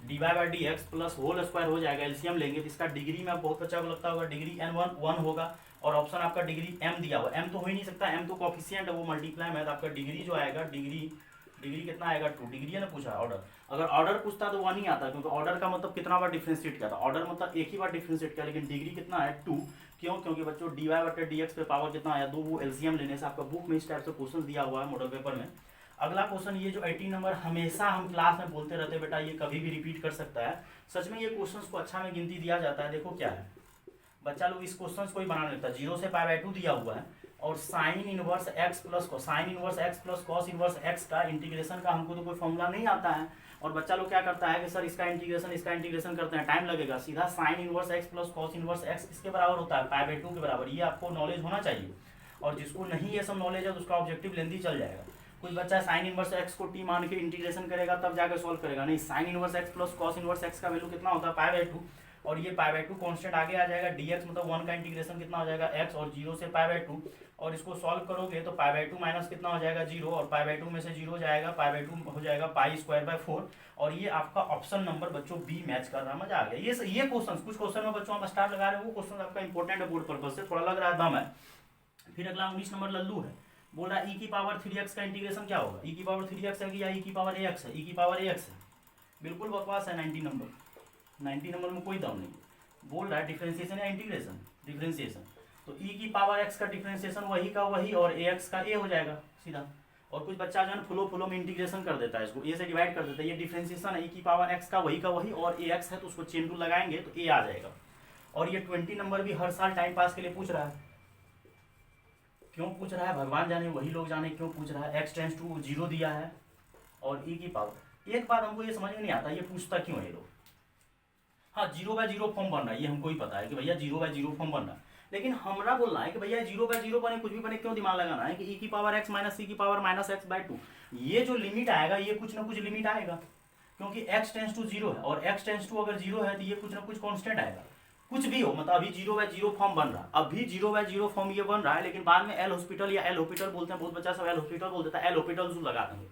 dy by d x plus whole square हो जाएगा, एलसीएम लेंगे तो इसका डिग्री में बहुत बच्चा को लगता होगा डिग्री n1 1 होगा, और ऑप्शन आपका डिग्री m दिया हुआ, m तो हो ही नहीं सकता, m तो कोफिशिएंट है, वो मल्टीप्लाई में, तो आपका डिग्री जो आएगा, डिग्री कितना आएगा 2, डिग्री है ना पूछा ऑर्डर। अगर ऑर्डर पूछता तो 1 ही आता, क्योंकि ऑर्डर का मतलब कितना बार डिफरेंशिएट किया था, ऑर्डर मतलब एक ही बार डिफरेंशिएट किया, लेकिन डिग्री कितना है 2। क्यों, क्योंकि बच्चों dy बटे dx पे पावर कितना आया 2, वो एलसीएम लेने से आपका बुक में इस टाइप से क्वेश्चन दिया हुआ है मॉडल पेपर में। अगला क्वेश्चन, ये जो 18 नंबर हमेशा हम क्लास में बोलते रहते बेटा, ये कभी भी रिपीट कर सकता है, सच में ये क्वेश्चन को अच्छा में गिनती दिया जाता है। देखो क्या है, बच्चा लोग इस क्वेश्चन को ही बना लेता है, 0 से पाई बाय 2 दिया हुआ है, और sine inverse x plus sine inverse x plus cos inverse x का इंटीग्रेशन का हमको तो कोई फॉर्मूला नहीं आता है, और बच्चा लोग क्या करता है कि सर इसका इंटीग्रेशन करते हैं, टाइम लगेगा। सीधा sine inverse x plus cos inverse x किसके बराबर होता है, पाई बाय 2 के बराबर, ये आपको नॉलेज होना चाहिए। और जिसको नहीं ये सब नॉलेज है तो उसका ऑब्जेक्टिव लेंथी चल जाएगा। कुछ बच्चा साइन इनवर्स एक्स को टी मान के इंटीग्रेशन करेगा तब जाकर सॉल्व करेगा, नहीं, sine inverse x plus cos inverse x का वैल्यू कितना होता है, पाई बाय 2, और ये पाई बाय 2 कांस्टेंट आगे आ जाएगा, dx मतलब 1 का इंटीग्रेशन कितना हो जाएगा x, और 0 से पाई बाय 2, और इसको सॉल्व करोगे तो पाई बाय 2 माइनस कितना हो जाएगा 0, और पाई बाय 2 में से 0 जाएगा, पाई बाय 2 हो जाएगा पाई स्क्वायर बाय 4, और ये आपका ऑप्शन नंबर बच्चों बी मैच कर रहा है। मजा आ गया। ये क्वेश्चन, कुछ क्वेश्चन में बच्चों हम स्टार लगा रहे हैं, वो क्वेश्चन आपका इंपॉर्टेंट है बोर्ड पर्पज से, थोड़ा लग रहा है दम है। फिर अगला 19 नंबर लल्लू है, बोल रहा है e की पावर 3x का इंटीग्रेशन क्या होगा, e की पावर 3x है कि या e की पावर ax है, e की पावर ax है, बिल्कुल बकवास है। 90 नंबर में कोई दम नहीं। बोल रहा है डिफरेंशिएशन या इंटीग्रेशन, डिफरेंशिएशन, तो e की पावर x का डिफरेंशिएशन वही का वही, और ax का a हो जाएगा सीधा। और कुछ बच्चा जो है फ्लो में इंटीग्रेशन कर देता है, इसको a से डिवाइड कर देता है, ये डिफरेंशिएशन है, e की पावर x का वही, और ax है तो उसको चेन रूल लगाएंगे तो a आ जाएगा। और ये 20 नंबर भी हर साल टाइम पास के लिए पूछ रहा है, क्यों पूछ रहा है भगवान जाने, वही लोग जाने क्यों पूछ रहा है। x टेंस टू 0 दिया है, और e की पावर, एक बात हमको ये समझ में नहीं आता, ये पूछता क्यों है लोग। हाँ, 0/0 फॉर्म बन रहा है, ये हमको ही पता है कि भैया 0/0 फॉर्म बन रहा है, लेकिन हमरा बोलना है कि भैया 0/0 बने, कुछ भी बने, क्यों दिमाग लगाना है कि e की पावर x माइनस c की पावर माइनस एक्स बाय 2, ये जो लिमिट आएगा ये कुछ ना कुछ लिमिट आएगा, क्योंकि x टेंस टू 0 है, और x टेंस टू अगर 0 है तो ये कुछ ना कुछ कांस्टेंट आएगा, कुछ भी हो। मतलब अभी 0/0 फॉर्म बन रहा है, अभी 0/0 फॉर्म ये बन रहा है, लेकिन बाद में एल हॉस्पिटल या एल हॉस्पिटल बोलते हैं, बहुत बच्चा सब एल हॉस्पिटल बोल देता है, एल हॉस्पिटल रूल लगा देंगे।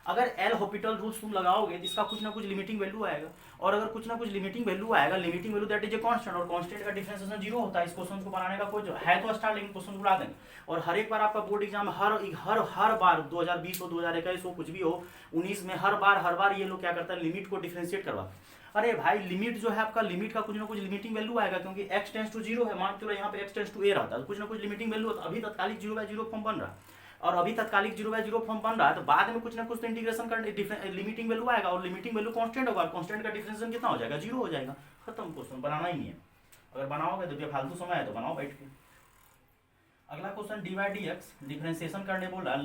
अगर एल हॉस्पिटल रूल्स तुम लगाओगे तो इसका कुछ ना कुछ लिमिटिंग वैल्यू आएगा, और अगर कुछ ना कुछ लिमिटिंग वैल्यू आएगा, limiting value that is a constant, और कांस्टेंट का डिफरेंशिएशन 0 होता है। इस क्वेश्चन को बनाने का कोई जो है तो स्टार, लेकिन क्वेश्चन उड़ा देंगे। और हर एक बार आपका बोर्ड एग्जाम हर बार 2020 हो 2021 हो कुछ भी हो 19 में हर बार ये लोग क्या करता है, लिमिट को डिफरेंशिएट करवा। अरे भाई लिमिट जो है आपका, लिमिट का कुछ ना कुछ लिमिटिंग वैल्यू आएगा, क्योंकि x टेंस टू 0 है, मान चलो यहाँ पे x टेंस टू a रहता है, तो कुछ ना कुछ लिमिटिंग वैल्यू होता है। अभी तत्कालिक 0/0 फॉर्म बन रहा है, और अभी तत्कालिक 0/0 फॉर्म बन रहा है, तो बाद में कुछ ना कुछ तो इंटीग्रेशन करने लिमिटिंग वैल्यू आएगा, और लिमिटिंग वैल्यू कांस्टेंट होगा, कांस्टेंट का डिफरेंशिएशन कितना हो जाएगा 0 हो जाएगा, खत्म। क्वेश्चन बनाना ही नहीं है, अगर बनाओगे तो फालतू समय है तो बनाओ बैठ के। अगला क्वेश्चन dy/dx डिफरेंशिएशन करने बोल रहा है,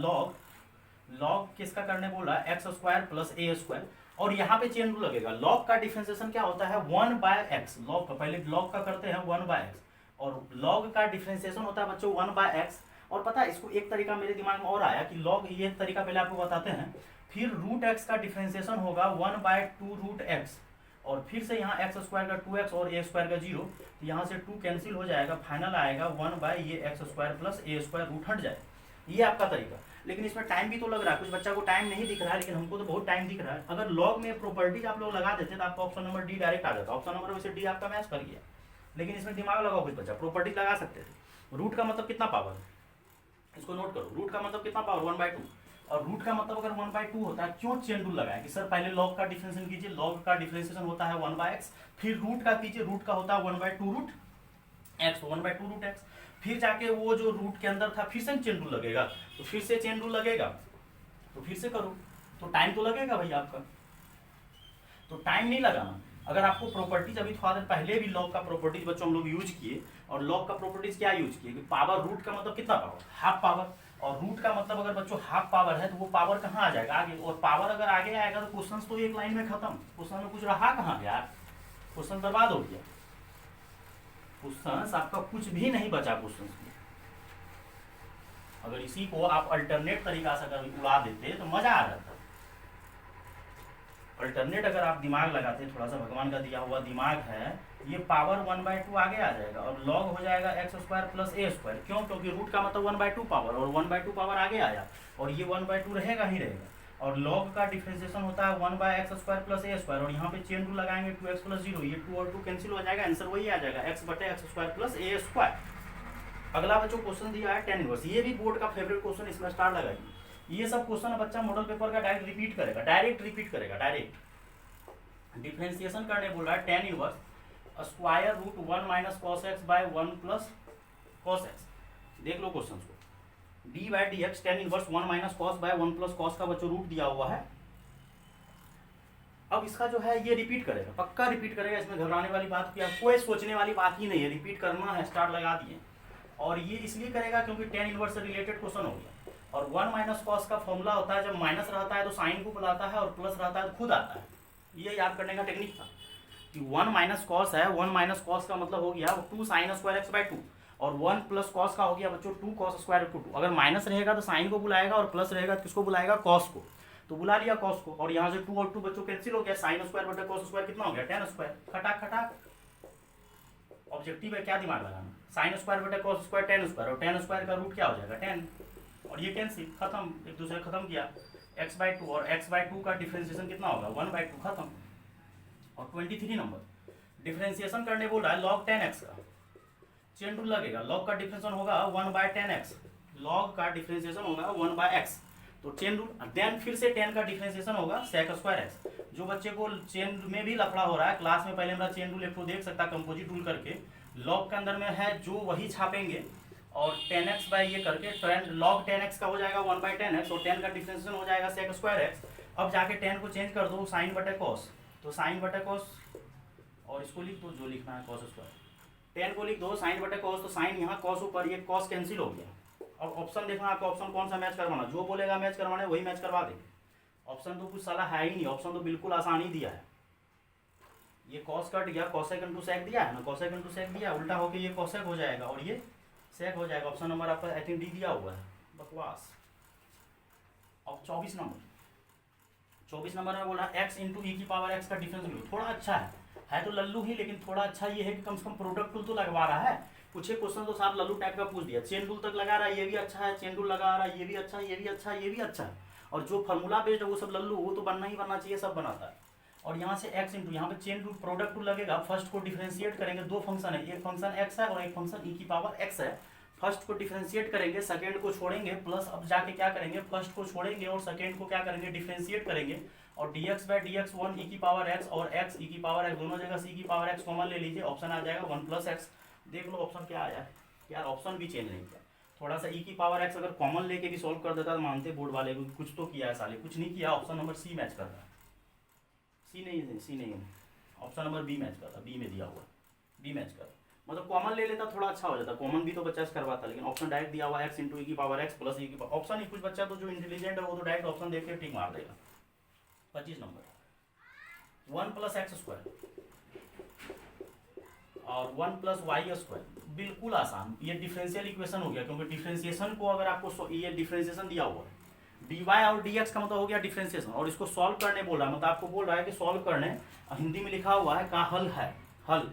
लॉग किसका करने बोल रहा है, x² प्लस a², और यहाँ पे चेन रूल लगेगा। लॉग का डिफरेंशिएशन क्या होता है 1/x, लॉग का पहले लॉग का करते हैं 1/x, और लॉग का डिफरेंशिएशन होता है बच्चों 1/x। और पता है इसको एक तरीका मेरे दिमाग में और आया कि लॉग, ये तरीका पहले आपको बताते हैं, फिर √x का डिफरेंशिएशन होगा 1/2 √x, और फिर से यहाँ एक्स स्क्वायर का 2x और ए स्क्वायर का 0, तो यहाँ से 2 कैंसिल हो जाएगा, फाइनल आएगा 1 बाय ये एक्स स्क्वायर प्लस ए स्क्वायर, रूट हट जाए। ये आपका तरीका। लेकिन इसमें टाइम भी तो लग रहा है, कुछ बच्चा को टाइम नहीं दिख रहा है, लेकिन हमको तो बहुत टाइम दिख रहा है। अगर लॉग में प्रॉपर्टीज आप लोग लगा देते तो आपका ऑप्शन नंबर डी डायरेक्ट आ जाता। ऑप्शन नंबर वैसे डी आपका मैच कर गया, लेकिन इसमें दिमाग लगाओ, कुछ बच्चा प्रॉपर्टीज लगा सकते थे। रूट का मतलब कितना पावर, इसको नोट करो, रूट का मतलब कितना पावर 1/2, और रूट का मतलब अगर 1/2 होता है, क्यों चेन रूल लगाया कि सर पहले लॉग का डिफरेंशिएशन कीजिए, लॉग का डिफरेंशिएशन होता है 1/x, फिर रूट का कीजिए, रूट का होता है 1/2 रूट x, 1/2 रूट x, फिर जाके वो जो रूट के अंदर था फिर से चेन रूल लगेगा, तो फिर से चेन रूल लगेगा, तो फिर से करो, तो टाइम तो लगेगा भाई आपका। तो टाइम नहीं लगाना। अगर आपको प्रॉपर्टीज, अभी थोड़ा देर पहले भी लॉग का प्रॉपर्टीज बच्चों हम लोग यूज किए, और लॉग का प्रॉपर्टीज क्या यूज किए कि पावर, रूट का मतलब कितना पावर, हाफ पावर, और रूट का मतलब अगर बच्चों हाफ पावर है तो वो पावर कहाँ आ जाएगा, आगे, और पावर अगर आगे आएगा तो क्वेश्चन तो एक लाइन में खत्म, क्वेश्चन में कुछ रहा कहाँ यार, क्वेश्चन बर्बाद हो गया, क्वेश्चन आपका कुछ भी नहीं बचा क्वेश्चन में। अगर इसी को आप अल्टरनेट तरीका से अगर उड़ा देते तो मजा आ जाता। अल्टरनेट अगर आप दिमाग लगाते, थोड़ा सा भगवान का दिया हुआ दिमाग है, ये पावर 1/2 आगे आ जाएगा और लॉग हो जाएगा एक्स स्क्वायर प्लस ए स्क्वायर। क्यों? क्योंकि रूट का मतलब 1/2 पावर, और 1/2 पावर आगे आया, और ये 1/2 रहेगा ही रहेगा, और लॉग का डिफरेंशिएशन होता है 1/x स्क्वायर प्लस ए स्क्वायर, और यहाँ पे चेन रूल लगाएंगे 2x प्लस 0, ये 2 और 2 कैंसिल हो जाएगा, आंसर वही आ जाएगा x/x स्क्वायर प्लस ए स्क्वायर। अगला बच्चों क्वेश्चन दिया है tan इनवर्स, ये भी बोर्ड का फेवरेट क्वेश्चन, इसमें स्टार लगाइए। ये सब क्वेश्चन बच्चा मॉडल पेपर का डायरेक्ट रिपीट करेगा, डायरेक्ट डिफरेंशिएशन करने बोल रहा है tan inverse square root 1 minus cos x by 1 plus cos x. देख लो क्वेश्चन को, d by d x tan inverse 1 minus cos by 1 plus cos का बच्चों रूट दिया हुआ है। अब इसका जो है ये रिपीट करेगा, पक्का रिपीट करेगा, इसमें घबराने वाली बात क्या, कोई सोचने वाली बात ही नहीं है, रिपीट करना है, स्टार लगा दिए। और ये इसलिए करेगा क्योंकि tan इनवर्स से रिलेटेड क्वेश्चन हो गया, और 1 माइनस कॉस का फॉर्मूला होता है जब माइनस रहता है तो साइन को बुलाता है, और प्लस रहता है तो खुद आता है। ये याद करने का टेक्निक था कि 1 माइनस कॉस है, 1 माइनस कॉस का मतलब हो गया 2 साइन स्क्वायर एक्स बाई 2, और 1 प्लस कॉस का हो गया बच्चों 2 कॉस स्क्वायर टू 2। अगर माइनस रहेगा तो साइन को बुलाएगा, और प्लस रहेगा तो किसको बुलाएगा, कॉस को, तो बुला लिया कॉस को, और यहाँ से 2 और 2 बच्चों कैंसिल हो गया, साइन स्क्वायर बटे कॉस स्क्वायर कितना हो गया, tan स्क्वायर, खटाक खटाक। ऑब्जेक्टिव है, क्या दिमाग लगाना, साइन स्क्वायर बटे कॉस स्क्वायर tan स्क्वायर, और tan स्क्वायर का रूट क्या हो जाएगा, tan, और ये कैंसिल, खत्म, एक दूसरे खत्म किया, x/2, और x/2 का डिफरेंशिएशन कितना होगा 1/2, खत्म। और 23 नंबर डिफरेंशिएशन करने बोल रहा है log tan x का, चेन रूल लगेगा, log का डिफरेंशिएशन होगा 1/tan x, log का डिफरेंशिएशन होगा 1/x, तो चेन रूल, देन फिर से tan का डिफरेंशिएशन होगा sec स्क्वायर x। जो बच्चे को चेन में भी लफड़ा हो रहा है, क्लास में पहले मेरा चेन रूल एक तो देख सकता कंपोजिट रूल करके, log के अंदर में है जो वही छापेंगे, और tan x बाय ये करके log tan x का हो जाएगा 1/tan x, और tan का डिफरेंशिएशन हो जाएगा sec स्क्वायर x। अब जाके tan को चेंज कर दो साइन बटे कॉस, तो साइन बटे कॉस, और इसको लिख दो जो लिखना है कॉस स्क्वायर, tan को लिख दो साइन बटे कॉस, तो साइन यहाँ कॉस ऊपर, ये कॉस कैंसिल हो गया। अब ऑप्शन देखना आपका, ऑप्शन कौन सा मैच करवाना, जो बोलेगा मैच करवाना वही मैच करवा देंगे। ऑप्शन तो कुछ साला है ही नहीं, ऑप्शन तो बिल्कुल आसानी दिया है। ये कॉस कट गया, कॉसेक इंटू सेक दिया है ना, कॉसेक इंटू सेक दिया, उल्टा होके ये कॉसेक हो जाएगा और ये सेक हो जाएगा। ऑप्शन नंबर आपका आई थिंक डी दिया हुआ है, बकवास। अब 24 नंबर में बोला एक्स इंटू ई की पावर एक्स का डिफरेंस, थोड़ा अच्छा है तो लल्लू ही, लेकिन थोड़ा अच्छा ये है कि कम से कम प्रोडक्ट टूल तो लगवा रहा है। कुछ क्वेश्चन तो साथ लल्लू टाइप का पूछ दिया, चेन रूल तक लगा रहा है, ये भी अच्छा है, चेन रूल लगा रहा है, ये भी अच्छा है, ये भी अच्छा है, ये भी अच्छा है, और जो फार्मूला बेस्ड है वो सब लल्लू, वो तो बनना ही बनना चाहिए, सब बनाता है। और यहाँ से एक्स इंटू, यहाँ पे चेन रूल प्रोडक्ट रूल लगेगा, फर्स्ट को डिफरेंशिएट करेंगे, दो फंक्शन है, एक फंक्शन एक्स है और एक फंक्शन ई की पावर एक्स है। फर्स्ट को डिफरेंशिएट करेंगे, सेकेंड को छोड़ेंगे, प्लस अब जाके क्या करेंगे, फर्स्ट को छोड़ेंगे और सेकेंड को क्या करेंगे, डिफरेंशिएट करेंगे, और dx बाई डी एक्स 1 ई की पावर x और x ई की पावर x, दोनों जगह से ई की पावर x कॉमन ले लीजिए, ऑप्शन आ जाएगा 1 प्लस एक्स। देख लो ऑप्शन क्या आया है यार, ऑप्शन भी चेंज नहीं किया, थोड़ा सा ई की पावर x अगर कॉमन लेके भी सॉल्व कर देता तो मानते बोर्ड वाले को, कुछ तो किया है साले, कुछ नहीं किया। ऑप्शन नंबर सी मैच कर रहा है, सी नहीं है, ऑप्शन नंबर बी मैच कर रहा है, बी में दिया हुआ बी मैच कर, मतलब कॉमन ले लेता थोड़ा अच्छा हो जाता, कॉमन भी तो बच्चा से करवाता, लेकिन ऑप्शन डायरेक्ट दिया हुआ एक्स इंटू ई की पावर एक्स प्लस ई की पावर, ऑप्शन ही, कुछ बच्चा तो जो इंटेलिजेंट है वो तो डायरेक्ट ऑप्शन देख के टिक मार देगा। 25 नंबर 1 प्लस एक्स स्क्वायर और 1 प्लस वाई स्क्वायर, बिल्कुल आसान, ये डिफरेंशियल इक्वेशन हो गया, क्योंकि डिफरेंशिएशन को अगर आपको ये डिफरेंशिएशन दिया हुआ है, डी वाई और डी एक्स का मतलब हो गया डिफ्रेंसिएशन, और इसको सॉल्व करने बोल रहा है, मतलब आपको बोल रहा है कि सॉल्व करने, हिंदी में लिखा हुआ है का हल है, हल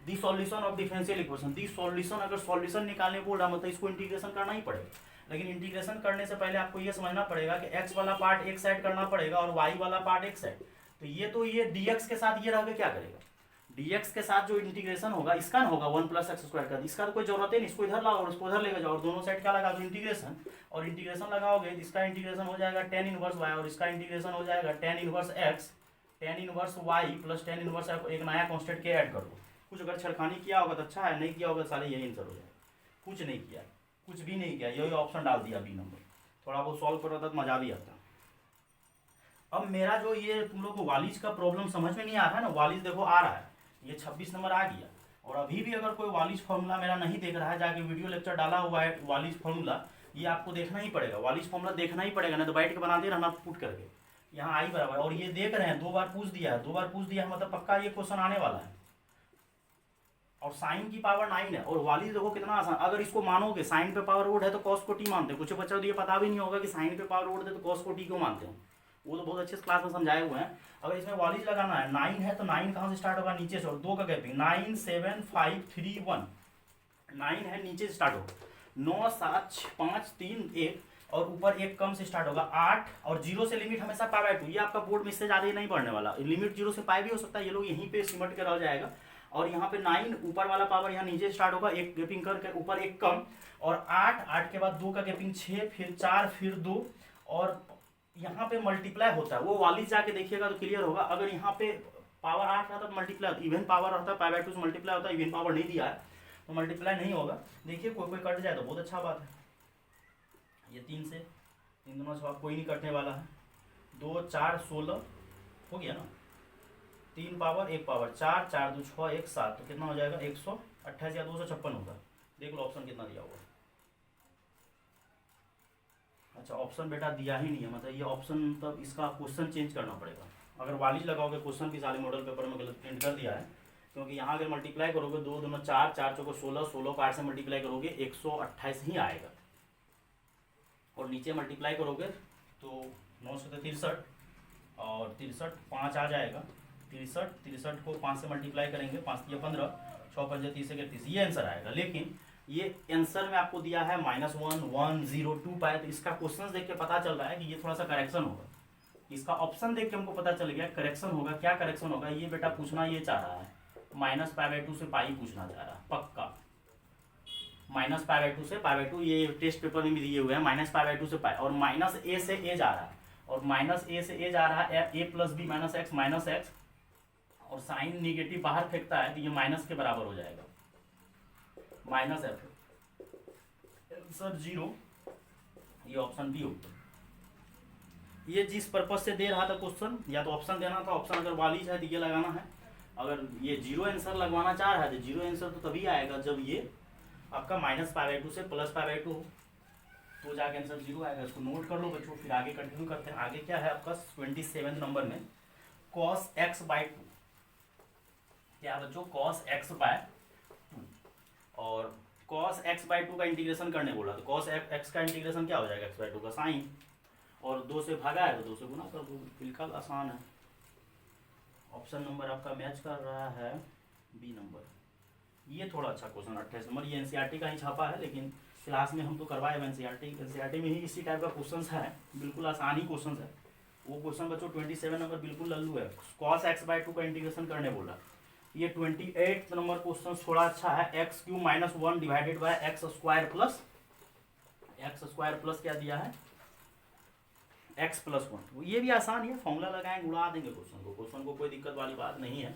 दी solution of differential equation, the solution, अगर सॉल्यूशन निकालने बोल रहा है मतलब इसको इंटीग्रेशन करना ही पड़ेगा। लेकिन इंटीग्रेशन करने से पहले आपको ये समझना पड़ेगा कि x वाला पार्ट एक साइड करना पड़ेगा और y वाला पार्ट एक साइड। तो ये dx के साथ ये रह के क्या करेगा, dx के साथ जो इंटीग्रेशन होगा इसका ना होगा 1 + x² का, इसका तो कोई जरूरत है नहीं, इसको इधर लाओ और इसको उधर लेकर जाओ और दोनों साइड क्या लगा दो इंटीग्रेशन, और इंटीग्रेशन लगाओगे इसका इंटीग्रेशन हो जाएगा tan इनवर्स y और इसका इंटीग्रेशन हो जाएगा tan inverse x, tan inverse y plus tan inverse एक नया कांस्टेंट के ऐड कर दो। कुछ अगर छेड़खानी किया होगा तो अच्छा है, नहीं किया होगा साले यही आंसर हो जाएगा। कुछ नहीं किया, कुछ भी नहीं किया, यही ऑप्शन डाल दिया बी नंबर। थोड़ा बहुत सॉल्व कर रहा था तो मजा भी आता। अब मेरा जो ये तुम लोग को वालिज का प्रॉब्लम समझ में नहीं आ रहा है ना, वालिज देखो आ रहा है, ये 26 नंबर आ गया। और अभी भी अगर कोई वालिज फॉर्मूला मेरा नहीं देख रहा है, जाके वीडियो लेक्चर डाला हुआ है वालिज फॉर्मूला, ये आपको देखना ही पड़ेगा, वालिज फॉर्मूला देखना ही पड़ेगा, नहीं तो बैठ के बनाते रहना पुट करके। यहाँ आई बराबर, और ये देख रहे हैं 2 बार पूछ दिया है, 2 बार पूछ दिया है मतलब पक्का ये क्वेश्चन आने वाला है। और साइन की पावर 9 है, और वालिज देखो कितना आसान, अगर इसको मानोगे साइन पे पावर रूट है तो कॉस को टी मानते हैं। कुछ बच्चों को ये पता भी नहीं होगा कि साइन पे पावर रूट है तो कॉस को टी क्यों मानते हैं, वो तो बहुत अच्छे से क्लास में समझाए हुए हैं। अगर इसमें वालिज लगाना है 9 है तो 9 कहाँ से स्टार्ट होगा, नीचे से, और 2 का गैपिंग 9 7 5 3 1, 9 है नीचे से स्टार्ट होगा, 9 7 5 3 1, और ऊपर एक कम से स्टार्ट होगा 8, और 0 से लिमिट हमेशा π/2। ये आपका बोर्ड में इससे ज़्यादा ही नहीं बढ़ने वाला, लिमिट 0 से π भी हो सकता है, ये लोग यहीं पे सिमट के रह जाएगा। और यहाँ पे 9 ऊपर वाला पावर यहाँ नीचे स्टार्ट होगा, एक गैपिंग करके ऊपर एक कम, और 8 के बाद 2 का गैपिंग 6 फिर 4 फिर 2, और यहाँ पे मल्टीप्लाई होता है, वो वाली जाके देखिएगा तो क्लियर होगा। अगर यहाँ पे पावर 8 रहता तो मल्टीप्लाई होता, इवन पावर रहता π/2 से मल्टीप्लाई होता है, इवन पावर नहीं दिया है तो मल्टीप्लाई नहीं होगा। देखिए कोई कट जाए तो बहुत अच्छा बात है। ये 3 से 3 दोनों से कोई नहीं कटने वाला है, 2 4 16 हो गया ना, 3 पावर 1 पावर 4 4 2 6 1 7, तो कितना हो जाएगा 128 या 256 होगा। देख लो ऑप्शन कितना दिया हुआ है। अच्छा ऑप्शन बेटा दिया ही नहीं है, मतलब ये ऑप्शन तब इसका क्वेश्चन चेंज करना पड़ेगा। अगर वालिज लगाओगे क्वेश्चन भी सारे मॉडल पेपर में गलत प्रिंट कर दिया है, क्योंकि यहाँ अगर मल्टीप्लाई करोगे 2 दूना 4 4 चौको 16 16 को 8 से मल्टीप्लाई करोगे 128 ही आएगा, और नीचे मल्टीप्लाई करोगे तो 9 से 63, और 63 5 आ जाएगा, 63 को 5 से मल्टीप्लाई करेंगे, 5 या 15 6 5 30 31, ये आंसर आएगा। लेकिन ये आंसर में आपको दिया है -1 1 0 2 पाए, तो इसका क्वेश्चन देख के पता चल रहा है कि ये थोड़ा सा करेक्शन होगा। इसका ऑप्शन देख के हमको पता चल गया करेक्शन होगा। क्या करेक्शन होगा, ये बेटा पूछना ये चाह रहा है -π/2 से पाई पूछना चाह रहा है पक्का, -π/2 से π/2, ये टेस्ट पेपर में भी दिए हुए हैं -π/2 से पाई, और -a से a जा रहा है, और -a से a जा रहा है a + b - x, और साइन निगेटिव बाहर फेंकता है तो ये माइनस के बराबर हो जाएगा, -f, आंसर 0, ये ऑप्शन बी होगा। ये जिस पर्पज से दे रहा था क्वेश्चन, या तो ऑप्शन देना था, ऑप्शन अगर वालिज है तो ये लगाना है, अगर ये 0 आंसर लगवाना चाह रहा है तो 0 आंसर तो तभी आएगा जब ये आपका -π/2 से +π/2 हो, तो जाके आंसर 0 आएगा। इसको नोट कर लो बच्चों, फिर आगे कंटिन्यू करते हैं। आगे क्या है आपका 27 नंबर में cos x/2, क्या बच्चों cos x/2, और cos x/2 का इंटीग्रेशन करने बोला, तो cos x का इंटीग्रेशन क्या हो जाएगा x/2 का साइन, और 2 से भागा है तो 2 से गुना कर दो, बिल्कुल आसान है। ऑप्शन नंबर आपका मैच कर रहा है बी नंबर। ये थोड़ा अच्छा क्वेश्चन 28 नंबर, ये एनसीईआरटी का ही छापा है, लेकिन क्लास में हम तो करवाए एनसीईआरटी में ही इसी टाइप का क्वेश्चन है, बिल्कुल आसान ही क्वेश्चन है। वो क्वेश्चन बच्चों 27 नंबर बिल्कुल लल्लू है, cos x/2 का इंटीग्रेशन करने बोला। ये 28 नंबर क्वेश्चन थोड़ा अच्छा है, x³ - 1 / x² प्लस क्या दिया है x + 1, ये भी आसान है, फॉर्मूला लगाएंगे उड़ा देंगे क्वेश्चन को कोई दिक्कत वाली बात नहीं है।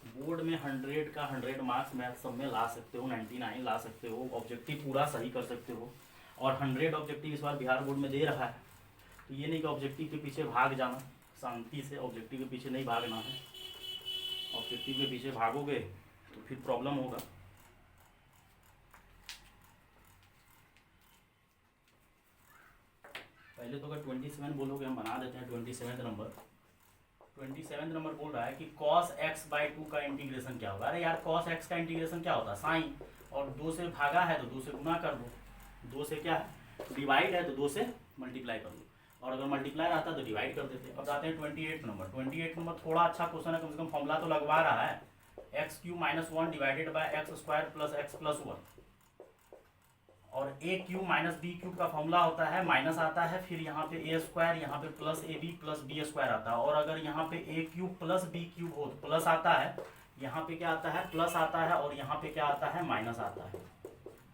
बोर्ड में 100 का 100 मार्क्स मैथ सब में ला सकते हो, 99 ला सकते हो, ऑब्जेक्टिव पूरा सही कर सकते हो, और 100 ऑब्जेक्टिव इस बार बिहार बोर्ड में दे रहा है, तो ये नहीं कि ऑब्जेक्टिव के पीछे भाग जाना, शांति से ऑब्जेक्टिव के पीछे नहीं भागना है। ऑब्जेक्टिव के पीछे भागोगे तो फिर प्रॉब्लम होगा। पहले तो अगर 27 बोलोगे हम बना देते हैं 27 नंबर। 27 नंबर बोल रहा है कि cos x/2 का इंटीग्रेशन क्या होगा। अरे यार cos x का इंटीग्रेशन क्या होता है साइन, और 2 से भागा है तो 2 से गुना कर दो, 2 से क्या है डिवाइड है तो 2 से मल्टीप्लाई कर लो, और अगर मल्टीप्लाई आता तो डिवाइड कर देते। अब आते हैं 28 नंबर। 28 नंबर थोड़ा अच्छा क्वेश्चन है, कम से कम फॉर्मूला तो लगवा रहा है। X cube minus 1 divided by x square plus x plus 1, और ए क्यूब माइनस बी क्यूब का फॉर्मूला होता है माइनस आता है, फिर यहाँ पे ए स्क्वायर, यहाँ पे plus a b plus b square आता है, और अगर यहाँ पे a cube plus b cube हो तो प्लस आता है, यहाँ पे क्या आता है प्लस आता है, और यहाँ पे क्या आता है माइनस आता है।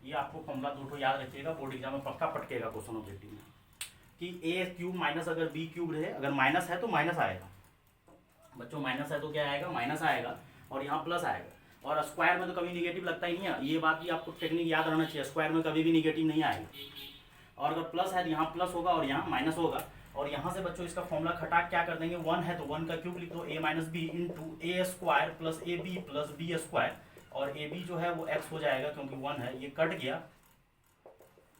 ये आपको फॉर्मूला दो याद रखिएगा, बोर्ड एग्जाम में पक्का पटकेगा क्वेश्चन ऑब्जेक्टिव में, कि ए क्यूब माइनस अगर बी क्यूब रहे, अगर माइनस है तो माइनस आएगा बच्चों, माइनस है तो क्या आएगा माइनस आएगा, और यहाँ प्लस आएगा। और स्क्वायर में तो कभी निगेटिव लगता ही नहीं है, ये बात ही आपको टेक्निक याद रहना चाहिए, स्क्वायर में कभी भी निगेटिव नहीं आएगा। और अगर प्लस है तो यहाँ प्लस होगा और यहाँ माइनस होगा, और यहाँ से बच्चों इसका फॉर्मूला खटाक क्या कर देंगे, 1 है तो 1 का क्यूब लिख दो, a minus b into a square plus a b plus b square, और ए बी जो है वो x हो जाएगा क्योंकि 1 है, ये कट गया,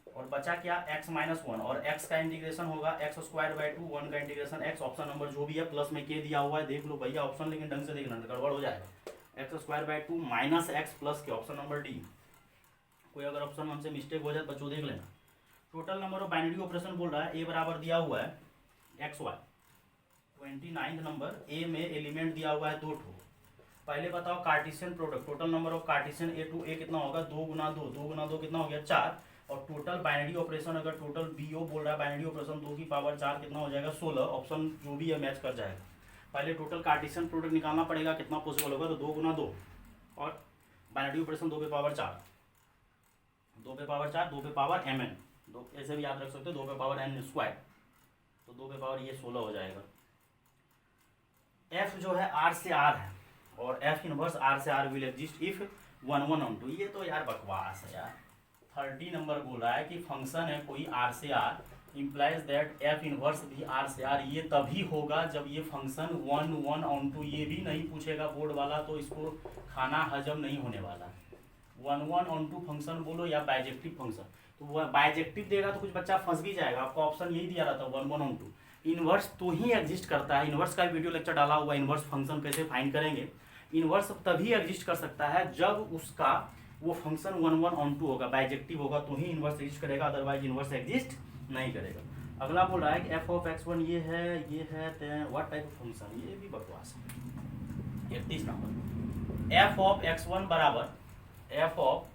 और बचा क्या x माइनस 1, और x का इंटीग्रेशन होगा एक्स स्क्वायर बाई 2, 1 का इंटीग्रेशन x, ऑप्शन नंबर जो भी है प्लस में के दिया हुआ है, देख लो भैया ऑप्शन, लेकिन ढंग से देखना गड़बड़ हो जाएगा। X square by 2 minus x plus के, ऑप्शन नंबर डी। कोई अगर ऑप्शन हमसे मिस्टेक हो जाए बच्चों देख लेना। Total number of binary operation बोल रहा है, ए बराबर दिया हुआ है एक्स वाई। 29 नंबर ए में एलिमेंट दिया हुआ है 2 ठो। पहले बताओ Cartesian product, total number of Cartesian A to A कितना होगा, 2 गुना 2, 2 गुना 2 कितना हो गया 4, और टोटल बाइनरी ऑपरेशन अगर टोटल बीओ बोल रहा है बाइनरी ऑपरेशन 2 की पावर 4 कितना हो जाएगा 16, ऑप्शन जो भी है मैच कर जाएगा। पहले टोटल कार्टेशियन प्रोडक्ट निकालना पड़ेगा, कितना पॉसिबल होगा, तो 2 गुना 2, और बाइनरी ऑपरेशन 2 पे पावर 4, 2 पे पावर 4, 2 पे पावर एम एन, दो ऐसे भी याद रख सकते हो, 2 पे पावर एन स्क्वायर, तो 2 पे पावर ये 16 हो जाएगा। एफ जो है आर से आर है, और एफ इनवर्स आर से R will exist if 1 1 on 2, ये तो यार बकवास है यार। 30 नंबर बोल रहा है कि फंक्शन है कोई आर से R, implies that f inverse भी आर से आर, ये तभी होगा जब ये फंक्शन 1 1 ऑन 2, ये भी नहीं पूछेगा बोर्ड वाला तो इसको खाना हजम नहीं होने वाला। 1 1 ऑन 2 फंक्शन बोलो या बाइजेक्टिव फंक्शन, तो वो बाइजेक्टिव देगा तो कुछ बच्चा फंस भी जाएगा, आपका ऑप्शन यही दिया रहता है 1 1 ऑन 2। इनवर्स तो ही एग्जिस्ट करता है, इनवर्स का वीडियो लेक्चर डाला हुआ, इनवर्स फंक्शन कैसे फाइंड करेंगे। इनवर्स तभी एग्जिस्ट कर सकता है जब उसका वो फंक्शन 1 1 ऑन 2 होगा, बाइजेक्टिव होगा, तो ही इनवर्स एग्जिस्ट करेगा, अदरवाइज इनवर्स एग्जिस्ट नहीं करेगा। अगला बोल रहा है कि एफ ऑफ एक्स वन ये है व्हाट टाइप ऑफ फंक्शन, ये भी बकवास है। 31 number, F of x one बराबर एफ ऑफ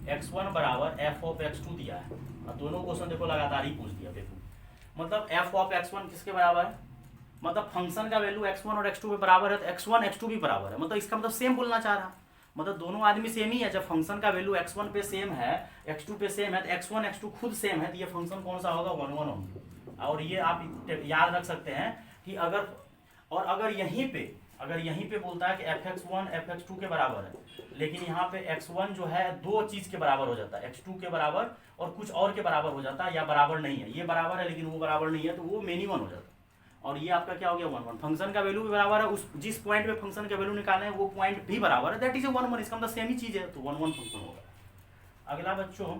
x1 बराबर एफ ऑफ x2 दिया है, और दोनों क्वेश्चन देखो लगातार ही पूछ दिया देखो, मतलब एफ ऑफ x1 किसके बराबर है, मतलब फंक्शन का वैल्यू x1 और x2 पे बराबर है तो x1 x2 भी बराबर है, मतलब इसका मतलब सेम बोलना चाह रहा, मतलब दोनों आदमी सेम ही है। जब फंक्शन का वैल्यू x1 पे सेम है, x2 पे सेम है, तो x1 x2 खुद सेम है, तो ये फंक्शन कौन सा होगा 1 1 ऑन 2। और ये आप याद रख सकते हैं कि अगर यहीं पे बोलता है कि fx1 fx2 के बराबर है, लेकिन यहाँ पे x1 जो है दो चीज के बराबर हो जाता है, x2 के बराबर और कुछ और के बराबर हो जाता है, या बराबर नहीं है, ये बराबर है लेकिन वो बराबर नहीं है, तो वो मिनिमम हो जाता है। और ये आपका क्या हो गया 1 1, फंक्शन का वैल्यू भी बराबर है, उस जिस पॉइंट पे फंक्शन का वैल्यू निकाले हैं वो पॉइंट भी बराबर है, दैट इज 1 1, इसका मतलब सेम ही चीज है, तो 1 1 फंक्शन होगा। अगला बच्चों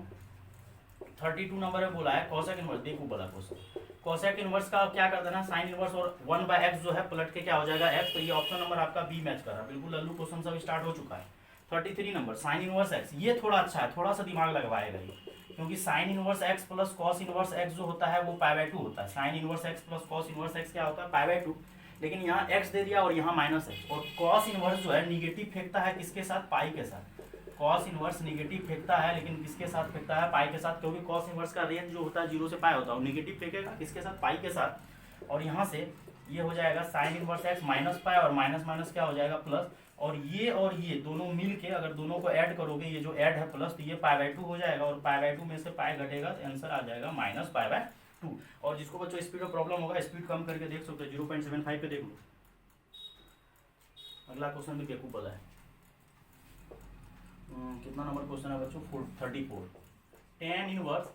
32 नंबर में बोला है कॉसेक इनवर्स, देखो बोला क्वेश्चन, कॉसेक इनवर्स का क्या कर देना, साइन इनवर्स और 1/x जो है पलट के क्या हो जाएगा x, तो ये ऑप्शन नंबर आपका बी मैच कर रहा है, बिल्कुल लल्लू क्वेश्चन सब स्टार्ट हो चुका है। 33 नंबर साइन इनवर्स x, ये थोड़ा अच्छा है, थोड़ा सा दिमाग लगवाएगा ये, क्योंकि sign inverse x plus cos inverse x जो होता है वो π/2 होता है, sine inverse x plus cos inverse x क्या होता है π/2, लेकिन यहाँ x दे दिया और यहाँ माइनस x, और कॉस इनवर्स जो है निगेटिव फेंकता है किसके साथ, पाई के साथ, कॉस इनवर्स निगेटिव फेंकता है लेकिन किसके साथ फेंकता है, पाई के साथ, क्योंकि कॉस इनवर्स का रेंज जो होता है 0 से पाई होता है, और निगेटिव फेंकेगा किसके साथ, पाई के साथ, और यहाँ से ये हो जाएगा sign inverse x minus pi, और माइनस माइनस क्या हो जाएगा प्लस, और ये दोनों मिल के अगर दोनों को ऐड करोगे, ये जो ऐड है प्लस, तो ये π/2 हो जाएगा, और π/2 में से पाई घटेगा तो आंसर आ जाएगा -π/2। और जिसको बच्चों स्पीड में प्रॉब्लम होगा स्पीड कम करके देख सकते हो, 0.75 पे देख लो। अगला क्वेश्चन भी बेवकूफ वाला है, कितना नंबर क्वेश्चन है बच्चों 34, tan inverse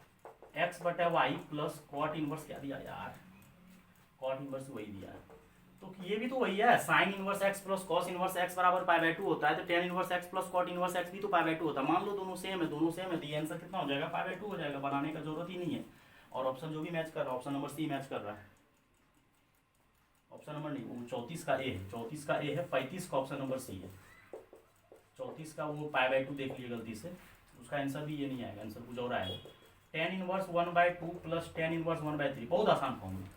x/y plus cot inverse क्या दिया यार, कॉट इनवर्स वही दिया है, तो ये भी तो वही है, sine inverse x plus cos inverse x बराबर π/2 होता है, तो tan inverse x plus cot inverse x भी तो π/2 होता है। मान लो दोनों सेम है तो ये आंसर कितना हो जाएगा π/2 हो जाएगा, बनाने का जरूरत ही नहीं है। और ऑप्शन जो भी मैच कर रहा है, ऑप्शन नंबर सी मैच कर रहा है, ऑप्शन नंबर नहीं 34 का ए है, 34 का ए है, 35 का ऑप्शन नंबर सी है, 34 का वो π/2 देख लिए गलती से, उसका आंसर भी ये नहीं आएगा, आंसर कुछ और आएगा। Tan inverse 1/2 plus tan inverse 1/3, बहुत आसान formula.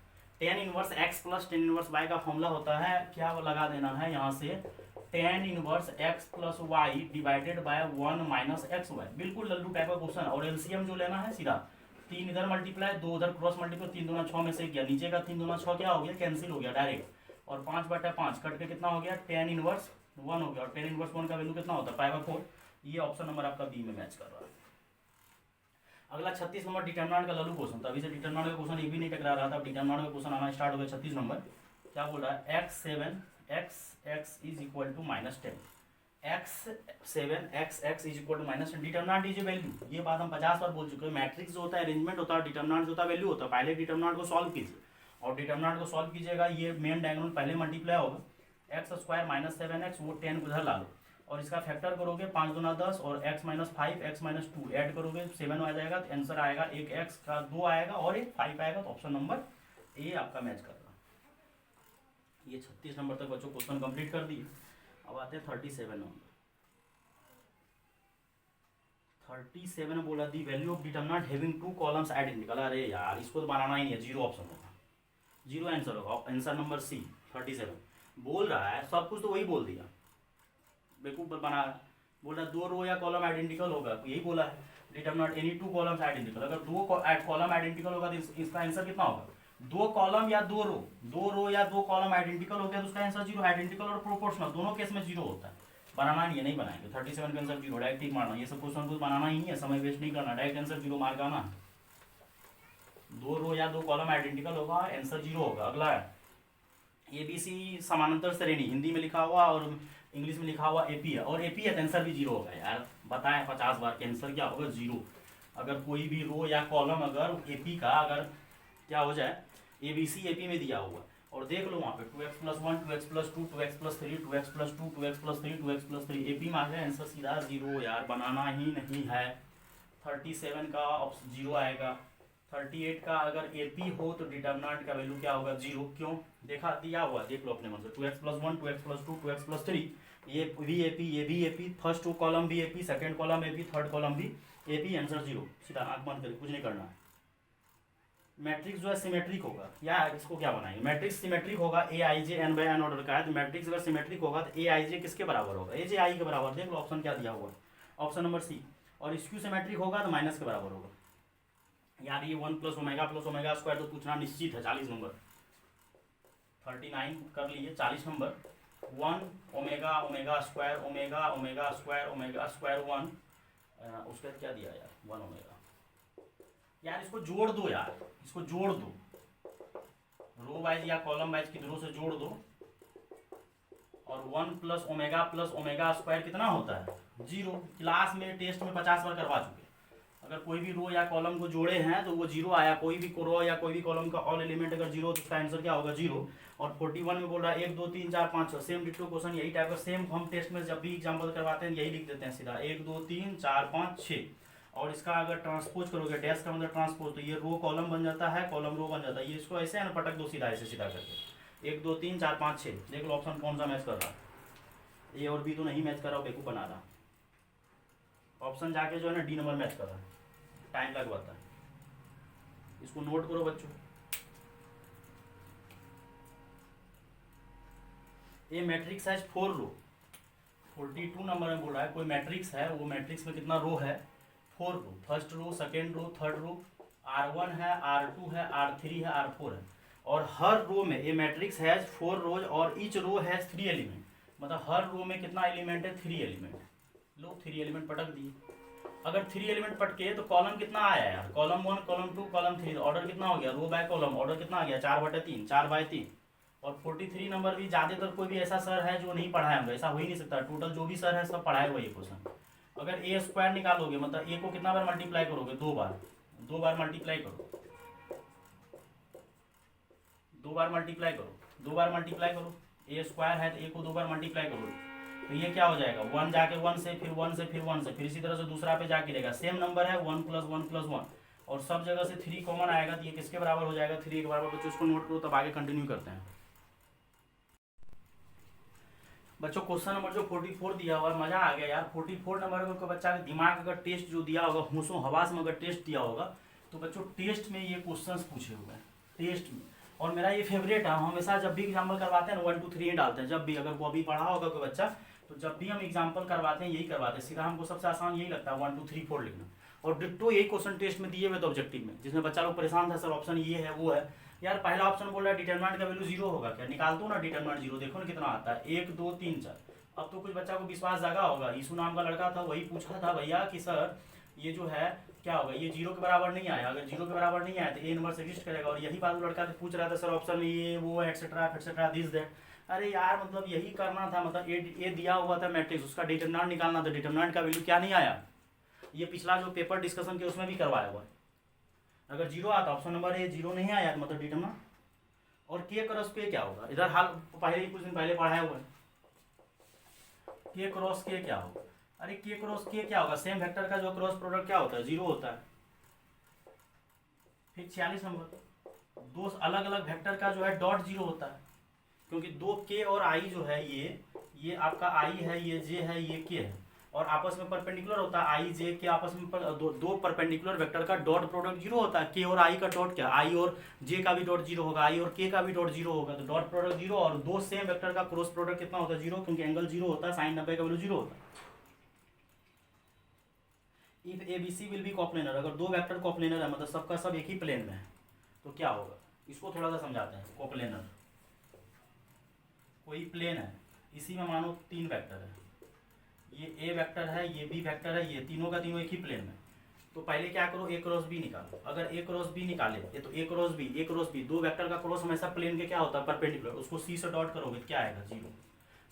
Tan inverse x plus tan inverse y का फॉर्मूला होता है क्या, वो लगा देना है यहाँ से, tan inverse x plus y divided by 1 minus x y. बिल्कुल लल्लू टाइप का क्वेश्चन। और एलसीएम जो लेना है सीधा, 3 इधर मल्टीप्लाई 2 उधर क्रॉस मल्टीप्लाई, 3 दूना 6 में से किया, नीचे का 3 दूना 6 क्या हो गया, कैंसिल हो गया डायरेक्ट। और 5/5 कट के कितना हो गया, टेन इनवर्स 1 हो गया। और टेन इनवर्स 1 का वैल्यू कितना होता है, 5/4। ये ऑप्शन नंबर आपका बी में मैच कर रहा है। अगला 36 नंबर डिटरमिनेंट का लल्लू क्वेश्चन। तभी से डिटरमिनेंट का क्वेश्चन ये भी नहीं टकरा रहा था, अब डिटरमिनेंट का क्वेश्चन आना स्टार्ट हो गया। 36 नंबर क्या बोल रहा है, x is equal to -10, x is equal to -10, determinant is a value. ये बात हम 50 बार बोल चुके हैं। मैट्रिक्स जो होता है अरेंजमेंट होता है, डिटरमिनेंट जो होता है वैल्यू होता है। पहले डिटरमिनेंट को सॉल्व कीजिए, और डिटरमिनेंट को सॉल्व कीजिएगा, ये मेन डायगोनल पहले मल्टीप्लाई होगा, x² - 7x, वो 10 को इधर ला लो, और इसका फैक्टर करोगे 5 दूना 10, और x - 5 x - 2 ऐड करोगे 7 आ जाएगा, तो आंसर आएगा एक x का 2 आएगा और एक 5 आएगा। तो ऑप्शन नंबर ए आपका मैच कर रहा। ये 36 नंबर तक बच्चों क्वेश्चन कंप्लीट कर दिए। अब आते हैं 37 नंबर। 37 बोला the value of determinant having 2 columns identical. अरे यार इसको तो बनाना ही नहीं है, जीरो ऑप्शन होगा, जीरो आंसर होगा। आंसर नंबर सी 37 बोल रहा है, सब कुछ तो वही बोल दिया, बेवकूफ बना बोल रहा है 2 रो या कॉलम आइडेंटिकल होगा, यही बोला है डिटरमिनेंट एनी 2 कॉलम्स आइडेंटिकल। अगर 2 कॉलम आइडेंटिकल होगा तो इसका आंसर कितना होगा, 2 कॉलम या 2 रो, 2 रो या 2 कॉलम आइडेंटिकल हो गया तो उसका आंसर जीरो। आइडेंटिकल और प्रोपोर्शनल दोनों केस में जीरो होता है। बनाना नहीं है, नहीं बनाएंगे। 37 का आंसर जीरो, डायरेक्ट टिक मारना। ये सब क्वेश्चन कुछ बनाना ही है, समय वेस्ट नहीं करना, डायरेक्ट आंसर जीरो मार्क आना। 2 रो या 2 कॉलम आइडेंटिकल होगा, आंसर जीरो होगा। अगला है एबीसी समानांतर श्रेणी, हिंदी में लिखा हुआ और इंग्लिश में लिखा हुआ एपी है, और एपी है तो आंसर भी जीरो होगा। यार बताएं 50 बार के आंसर क्या होगा, जीरो। अगर कोई भी रो या कॉलम अगर एपी का अगर क्या हो जाए, एबीसी एपी में दिया हुआ, और देख लो वहाँ पे 2x + 1 2x + 2 2x + 3 2x + 2 2x + 3 2x + 3 AP में आ गया, आंसर सीधा जीरो। यार बनाना ही नहीं है। 37 का ऑप्शन जीरो आएगा। 38 का अगर एपी हो तो डिटरमिनेंट का वैल्यू क्या होगा, जीरो। क्यों, देखा दिया हुआ, देख लो अपने मन से। 2x + 1 2x + 2 2x + 3, ये भी एपी, ये भी एपी, फर्स्ट कॉलम भी AP, second column AP, third column भी एपी, आंसर जीरो। सीधा आंख बंद करके, कुछ नहीं करना है। मैट्रिक्स जो है सिमेट्रिक होगा, या इसको क्या बनाएंगे, मैट्रिक्स सिमेट्रिक होगा, ए आई जे n/n ऑर्डर का है, तो मैट्रिक्स अगर सिमेट्रिक होगा तो ए आई जे किसके बराबर होगा, ए जे आई के बराबर। देख लो ऑप्शन क्या दिया हुआ, ऑप्शन नंबर सी। और स्क्यू सिमेट्रिक होगा तो माइनस के बराबर होगा। यार ये 1 + ω + ω² तो पूछना निश्चित है। 40 नंबर 39 कर लिए। 40 नंबर 1 ω ω² 1, उसके बाद क्या दिया यार, 1 ω। यार इसको जोड़ दो, यार इसको जोड़ दो, रो वाइज या कॉलम वाइज किधरों से जोड़ दो। और 1 + ω + ω² कितना होता है, जीरो। क्लास में टेस्ट में 50 बार करवा चुके। अगर कोई भी रो या कॉलम को जोड़े हैं तो वो जीरो आया। कोई भी रो या कोई भी कॉलम का ऑल एलिमेंट अगर जीरो तो उसका आंसर क्या होगा, जीरो। और 41 में बोल रहा है 1 2 3 4 5 6, सेम डिट्टो क्वेश्चन यही टाइप का। सेम हम टेस्ट में जब भी एग्जाम्पल करवाते हैं यही लिख देते हैं सीधा, 1 2 3 4 5 6। और इसका अगर ट्रांसपोज करोगे, डैश का मतलब ट्रांसपोज, तो ये रो कॉलम बन जाता है, कॉलम रो बन जाता है। ये इसको ऐसे है ना, पटक दो सीधा, ऐसे सीधा करके 1 2 3 4 5 6। देख लो ऑप्शन कौन सा मैच कर रहा है, ए और बी तो नहीं मैच कर रहा, बेवकूफ बना रहा। ऑप्शन जाके जो है ना डी नंबर मैच कर रहा है, टाइम लगवाता है। इसको नोट करो बच्चों। ये मैट्रिक्स है 4 रो। 42 नंबर में बोल रहा है कोई मैट्रिक्स है, वो मैट्रिक्स में कितना रो है, 4 row. First row, second row, third row, R1 है, R2 है, R3 है, R4 है। और हर रो में ये मैट्रिक्स है 4 रोज, और ईच रो है 3 एलिमेंट। मतलब हर रो में कितना एलिमेंट है, 3 एलिमेंट। लो 3 एलिमेंट पटक दिए। अगर 3 एलिमेंट पटके तो कॉलम कितना आया यार, कॉलम 1 कॉलम 2 कॉलम 3, ऑर्डर कितना हो गया, रो बाय कॉलम ऑर्डर कितना आ गया, 4/3 4/3। और 43 नंबर भी ज़्यादातर कोई भी ऐसा सर है जो नहीं पढ़ाया होगा, ऐसा हो ही नहीं सकता। टोटल जो भी सर है सब पढ़ाए हुआ ये क्वेश्चन। अगर a² निकालोगे मतलब a को कितना बार मल्टीप्लाई करोगे, 2 बार, 2 बार मल्टीप्लाई करो, 2 बार मल्टीप्लाई करो, 2 बार मल्टीप्लाई करो। a² है तो a को 2 बार मल्टीप्लाई करो, तो ये क्या हो जाएगा, 1 जाके 1 से, फिर 1 से, फिर 1 से, फिर इसी तरह से दूसरा पे जाके रहेगा। सेम नंबर है 1 + 1 + 1, और सब जगह से 3 कॉमन आएगा, तो ये किसके बराबर हो जाएगा, 3 के बराबर। बच्चों इसको नोट करो, तब आगे कंटिन्यू करते हैं। बच्चों क्वेश्चन नंबर जो 44 दिया हुआ है, मजा आ गया यार। 44 नंबर में कोई बच्चा का दिमाग अगर टेस्ट जो दिया होगा, होशो हवास में अगर टेस्ट दिया होगा, तो बच्चों टेस्ट में ये क्वेश्चंस पूछे हुए हैं टेस्ट में, और मेरा ये फेवरेट है। हम हमेशा जब भी एग्जाम्पल करवाते हैं ना 1 2 3 ही डालते हैं। जब भी अगर वो अभी पढ़ा होगा कोई बच्चा तो जब भी हम एग्जाम्पल करवाते हैं यही करवाते हैं, सीधा हमको सबसे आसान यही लगता है 1 2 3 4 लिखना। और डिट्टो यही क्वेश्चन टेस्ट में दिए हुए तो ऑब्जेक्टिव में, जिसमें बच्चा लोग परेशान था सर ऑप्शन ये है वो है। यार पहला ऑप्शन बोल रहा है डिटरमिनेंट का वैल्यू 0 होगा क्या, निकाल दो ना डिटरमिनेंट 0, देखो ना कितना आता है 1 2 3 4। अब तो कुछ बच्चा को विश्वास जागा होगा, यीशु नाम का लड़का था वही पूछा था भैया कि सर ये जो है क्या होगा, ये 0 के बराबर नहीं आया, अगर 0 के बराबर नहीं आया तो ए नंबर से एग्जिस्ट करेगा। और यही बात वो लड़का पूछ रहा था सर ऑप्शन में ये वो एक्सेट्रा एक्सेट्रा दिस दैट। अरे यार मतलब यही करना था, मतलब ए दिया हुआ था मैट्रिक्स, उसका डिटरमिनेंट निकालना था, डिटरमिनेंट का वैल्यू क्या नहीं आया। ये पिछला जो पेपर डिस्कशन के उसमें भी करवाया हुआ है। अगर 0 आता ऑप्शन नंबर ए 0 नहीं आया तो मतलब डिटरमिनेंट। और के क्रॉस के क्या होगा, इधर हाल पहले ही कुछ दिन पहले पढ़ाया हुआ है। के क्रॉस के क्या होगा, अरे के क्रॉस के क्या होगा, सेम वेक्टर का जो क्रॉस प्रोडक्ट क्या होता है 0 होता है। फिर 46 नंबर दो अलग अलग वेक्टर का जो है डॉट 0 होता है, क्योंकि दो के और आई जो है ये आपका आई है, ये जे है, ये के है, और आपस में परपेंडिकुलर होता है। आई जे के आपस में दो परपेंडिकुलर वेक्टर का डॉट प्रोडक्ट 0 होता है। के और आई का डॉट क्या, आई और जे का भी डॉट 0 होगा, आई और के का भी डॉट 0 होगा, तो डॉट प्रोडक्ट 0। और दो सेम वेक्टर का क्रॉस प्रोडक्ट कितना होता है 0, क्योंकि एंगल 0 होता है, साइन 90 का वैल्यू 0 होता है। If a b c will be coplanar, अगर दो वेक्टर कोप्लेनर है मतलब सबका सब एक ही प्लेन में है तो क्या होगा, इसको थोड़ा सा समझाते हैं। कोप्लेनर कोई प्लेन है, इसी में मानो 3 वेक्टर है, ये ए वेक्टर है, ये बी वेक्टर है, ये तीनों का तीनों एक ही प्लेन में। तो पहले क्या करो, ए क्रॉस बी निकालो। अगर ए क्रॉस बी निकाले ये तो ए क्रॉस बी दो वेक्टर का क्रॉस हमेशा प्लेन के क्या होता है परपेंडिकुलर, उसको सी से डॉट करोगे क्या आएगा 0।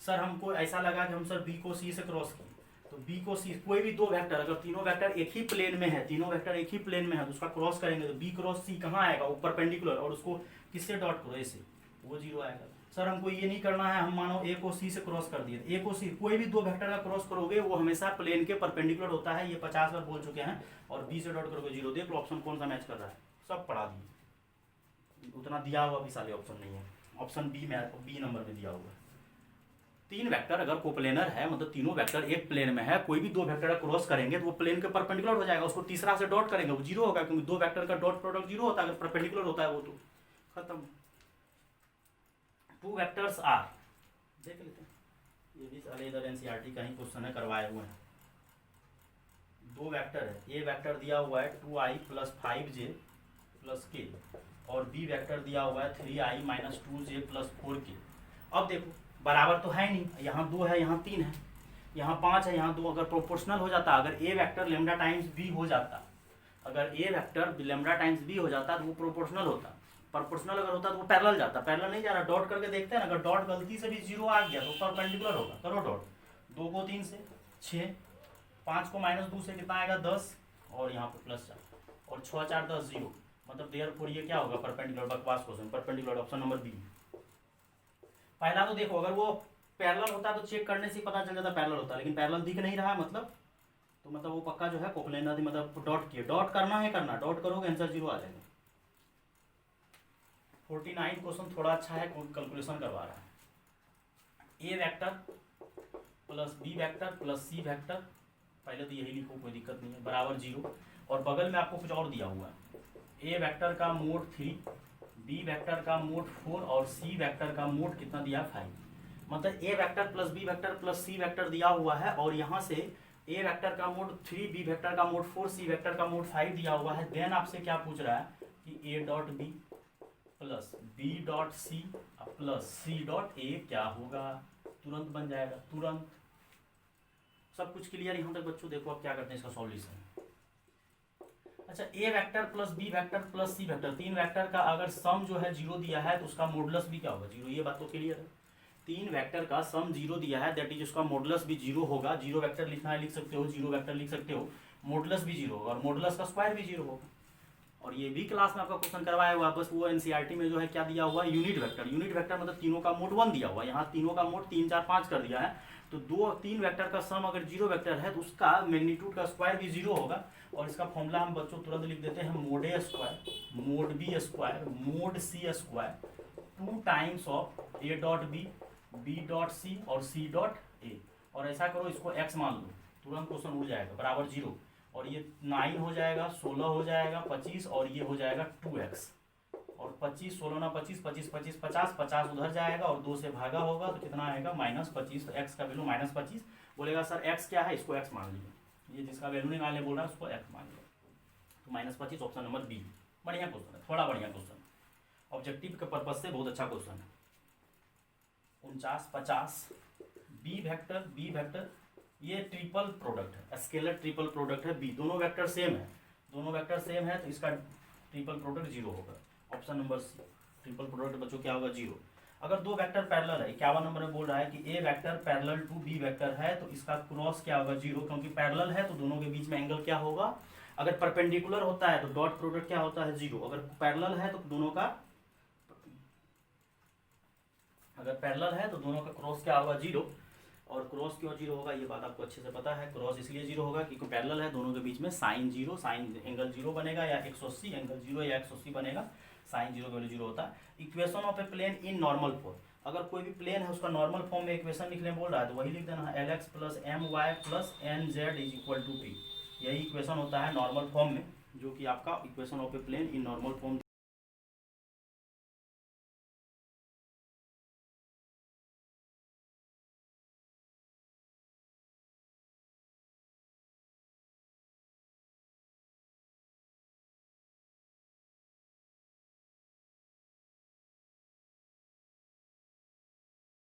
सर हमको ऐसा लगा कि हम सर बी को सी से क्रॉस किए, तो बी को सी, कोई भी दो वेक्टर अगर तीनों वेक्टर एक ही प्लेन में है, तीनों वेक्टर एक ही प्लेन में है तो उसका क्रॉस करेंगे तो बी क्रॉस सी कहाँ आएगा, वो परपेंडिकुलर, और उसको किससे डॉट करो, ए से, वो 0 आएगा। सर हमको ये नहीं करना है, हम मानो ए को सी से क्रॉस कर दिए, ए को सी, कोई भी दो वेक्टर का क्रॉस करोगे वो हमेशा प्लेन के परपेंडिकुलर होता है, ये 50 बार बोल चुके हैं। और बी से डॉट करोगे 0, देख लो ऑप्शन कौन सा मैच कर रहा है, सब पढ़ा दिए, उतना दिया हुआ भी साले ऑप्शन नहीं है। ऑप्शन बी में, बी नंबर में दिया हुआ है। 3 वेक्टर अगर कोप्लेनर है मतलब तीनों वेक्टर एक प्लेन में है, कोई भी दो वेक्टर का क्रॉस करेंगे तो वो प्लेन के परपेंडिकुलर हो जाएगा, उसको तीसरा से डॉट करेंगे वो 0 होगा, क्योंकि दो वेक्टर का डॉट प्रोडक्ट 0 होता है, अगर परपेंडिकुलर होता है वो तो खत्म। 2 वेक्टर्स आर, देख लेते हैं, ये भी साले इधर एनसीईआरटी का ही क्वेश्चन है, करवाए हुए हैं। 2 वेक्टर है, ए वेक्टर दिया हुआ है 2i + 5j + k, और बी वेक्टर दिया हुआ है 3i - 2j + 4k। अब देखो बराबर तो है नहीं, यहाँ 2 है, यहाँ 3 है, यहाँ 5 है, यहाँ 2, अगर प्रोपोर्शनल हो जाता, अगर ए वेक्टर लेमडा टाइम्स बी हो जाता, अगर ए वेक्टर लेमडा टाइम्स बी हो जाता तो वो प्रोपोर्शनल होता। प्रोपोर्शनल अगर होता तो वो पैरेलल जाता, पैरेलल नहीं जा रहा, डॉट करके देखते हैं ना, अगर डॉट गलती से भी 0 आ गया तो परपेंडिकुलर होगा, करो डॉट। 2 को 3 से 6, 5 को -2 से कितना आएगा 10, और यहाँ पे +4, और 6 4 10 0, मतलब देयरफॉर ये क्या होगा परपेंडिकुलर। बकवास question, perpendicular option number B. पहला तो देखो अगर वो पैरेलल होता तो चेक करने से पता चल जाता पैरेलल होता, लेकिन पैरेलल दिख नहीं रहा मतलब, तो मतलब वो पक्का जो है कोप्लेनर, मतलब डॉट किए, डॉट करना है करना, डॉट करोगे आंसर 0 आ जाएगा। 49 क्वेश्चन थोड़ा अच्छा है, कैलकुलेशन करवा रहा है। A vector plus B vector plus C vector, पहले तो यही लिखो कोई दिक्कत नहीं है, बराबर 0, और बगल में आपको कुछ और दिया हुआ है। ए वेक्टर का मोड 3, बी वेक्टर का मोड 4, और सी वेक्टर का मोड कितना दिया 5। मतलब A vector plus B vector plus C vector दिया हुआ है, और यहाँ से ए वेक्टर का मोड 3, बी वेक्टर का मोड 4, सी वेक्टर का मोड 5 दिया हुआ है। देन आपसे क्या पूछ रहा है कि a dot b plus b dot c plus c dot a क्या होगा, तुरंत बन जाएगा, तुरंत। सब कुछ क्लियर यहाँ तक बच्चों। देखो अब क्या करते हैं इसका सॉल्यूशन। अच्छा, A vector plus B vector plus C vector, 3 vector का अगर सम जो है 0 दिया है तो उसका मॉडुलस भी क्या होगा 0, ये बात तो क्लियर है। 3 वेक्टर का सम 0 दिया है, दैट इज उसका मॉडुलस भी 0 होगा। 0 वेक्टर लिखना है लिख सकते हो, 0 वेक्टर लिख सकते हो, मॉडुलस भी 0 होगा, और मॉडुलस का स्क्वायर भी 0 होगा। और ये भी क्लास में आपका क्वेश्चन करवाया हुआ, बस वो एनसीईआरटी में जो है क्या दिया हुआ है, यूनिट वेक्टर। यूनिट वेक्टर मतलब तीनों का मोड 1 दिया हुआ है, यहाँ तीनों का मोड 3 4 5 कर दिया है, तो 3 वेक्टर का सम अगर 0 वेक्टर है तो उसका मैग्नीट्यूड का स्क्वायर भी 0 होगा। और इसका फॉर्मूला हम बच्चों तुरंत लिख देते हैं, mod a square mod b square mod c square 2 times of a dot b dot c और सी डॉट ए। और ऐसा करो इसको एक्स मान लो, तुरंत क्वेश्चन उड़ जाएगा, बराबर 0। और ये 9 हो जाएगा, 16 हो जाएगा, 25 और ये हो जाएगा 2x। और 25, 16 ना 25, 25 25 50, 50 उधर जाएगा और 2 से भागा होगा तो कितना आएगा -25। तो x का वैल्यू -25। बोलेगा सर x क्या है, इसको x मान लीजिए, ये जिसका वैल्यू निकालने बोल रहा है उसको x मान लीजिए। तो -25 ऑप्शन नंबर बी। बढ़िया क्वेश्चन है, थोड़ा बढ़िया क्वेश्चन, ऑब्जेक्टिव के पर्पज से बहुत अच्छा क्वेश्चन है। 49 50 बी वेक्टर ये ट्रिपल प्रोडक्ट है, स्केलर ट्रिपल प्रोडक्ट है बी, दोनों वेक्टर सेम है, तो इसका ट्रिपल प्रोडक्ट 0 होगा। Option number C, triple product बच्चों क्या होगा 0। अगर दो वेक्टर पैरेलल है, 51 नंबर में बोल रहा है कि A vector parallel to B vector है, तो इसका क्रॉस क्या होगा 0, क्योंकि पैरेलल है तो दोनों के बीच में एंगल क्या होगा। अगर परपेंडिकुलर होता है तो डॉट प्रोडक्ट क्या होता है 0, अगर पैरेलल है तो दोनों का क्रॉस क्या होगा 0। और क्रॉस क्यों 0 होगा ये बात आपको अच्छे से पता है, क्रॉस इसलिए 0 होगा क्योंकि पैरेलल है, दोनों के बीच में साइन एंगल 0 बनेगा, या 180 एंगल 0 या 180 बनेगा, साइन 0 का वैल्यू 0 होता है। Equation of a plane in normal form, अगर कोई भी प्लेन है उसका नॉर्मल फॉर्म में इक्वेशन लिखने बोल रहा है तो वही लिख देना है, LX + MY + NZ = P। यही इक्वेशन होता है नॉर्मल फॉर्म में, जो कि आपका equation of a plane in normal form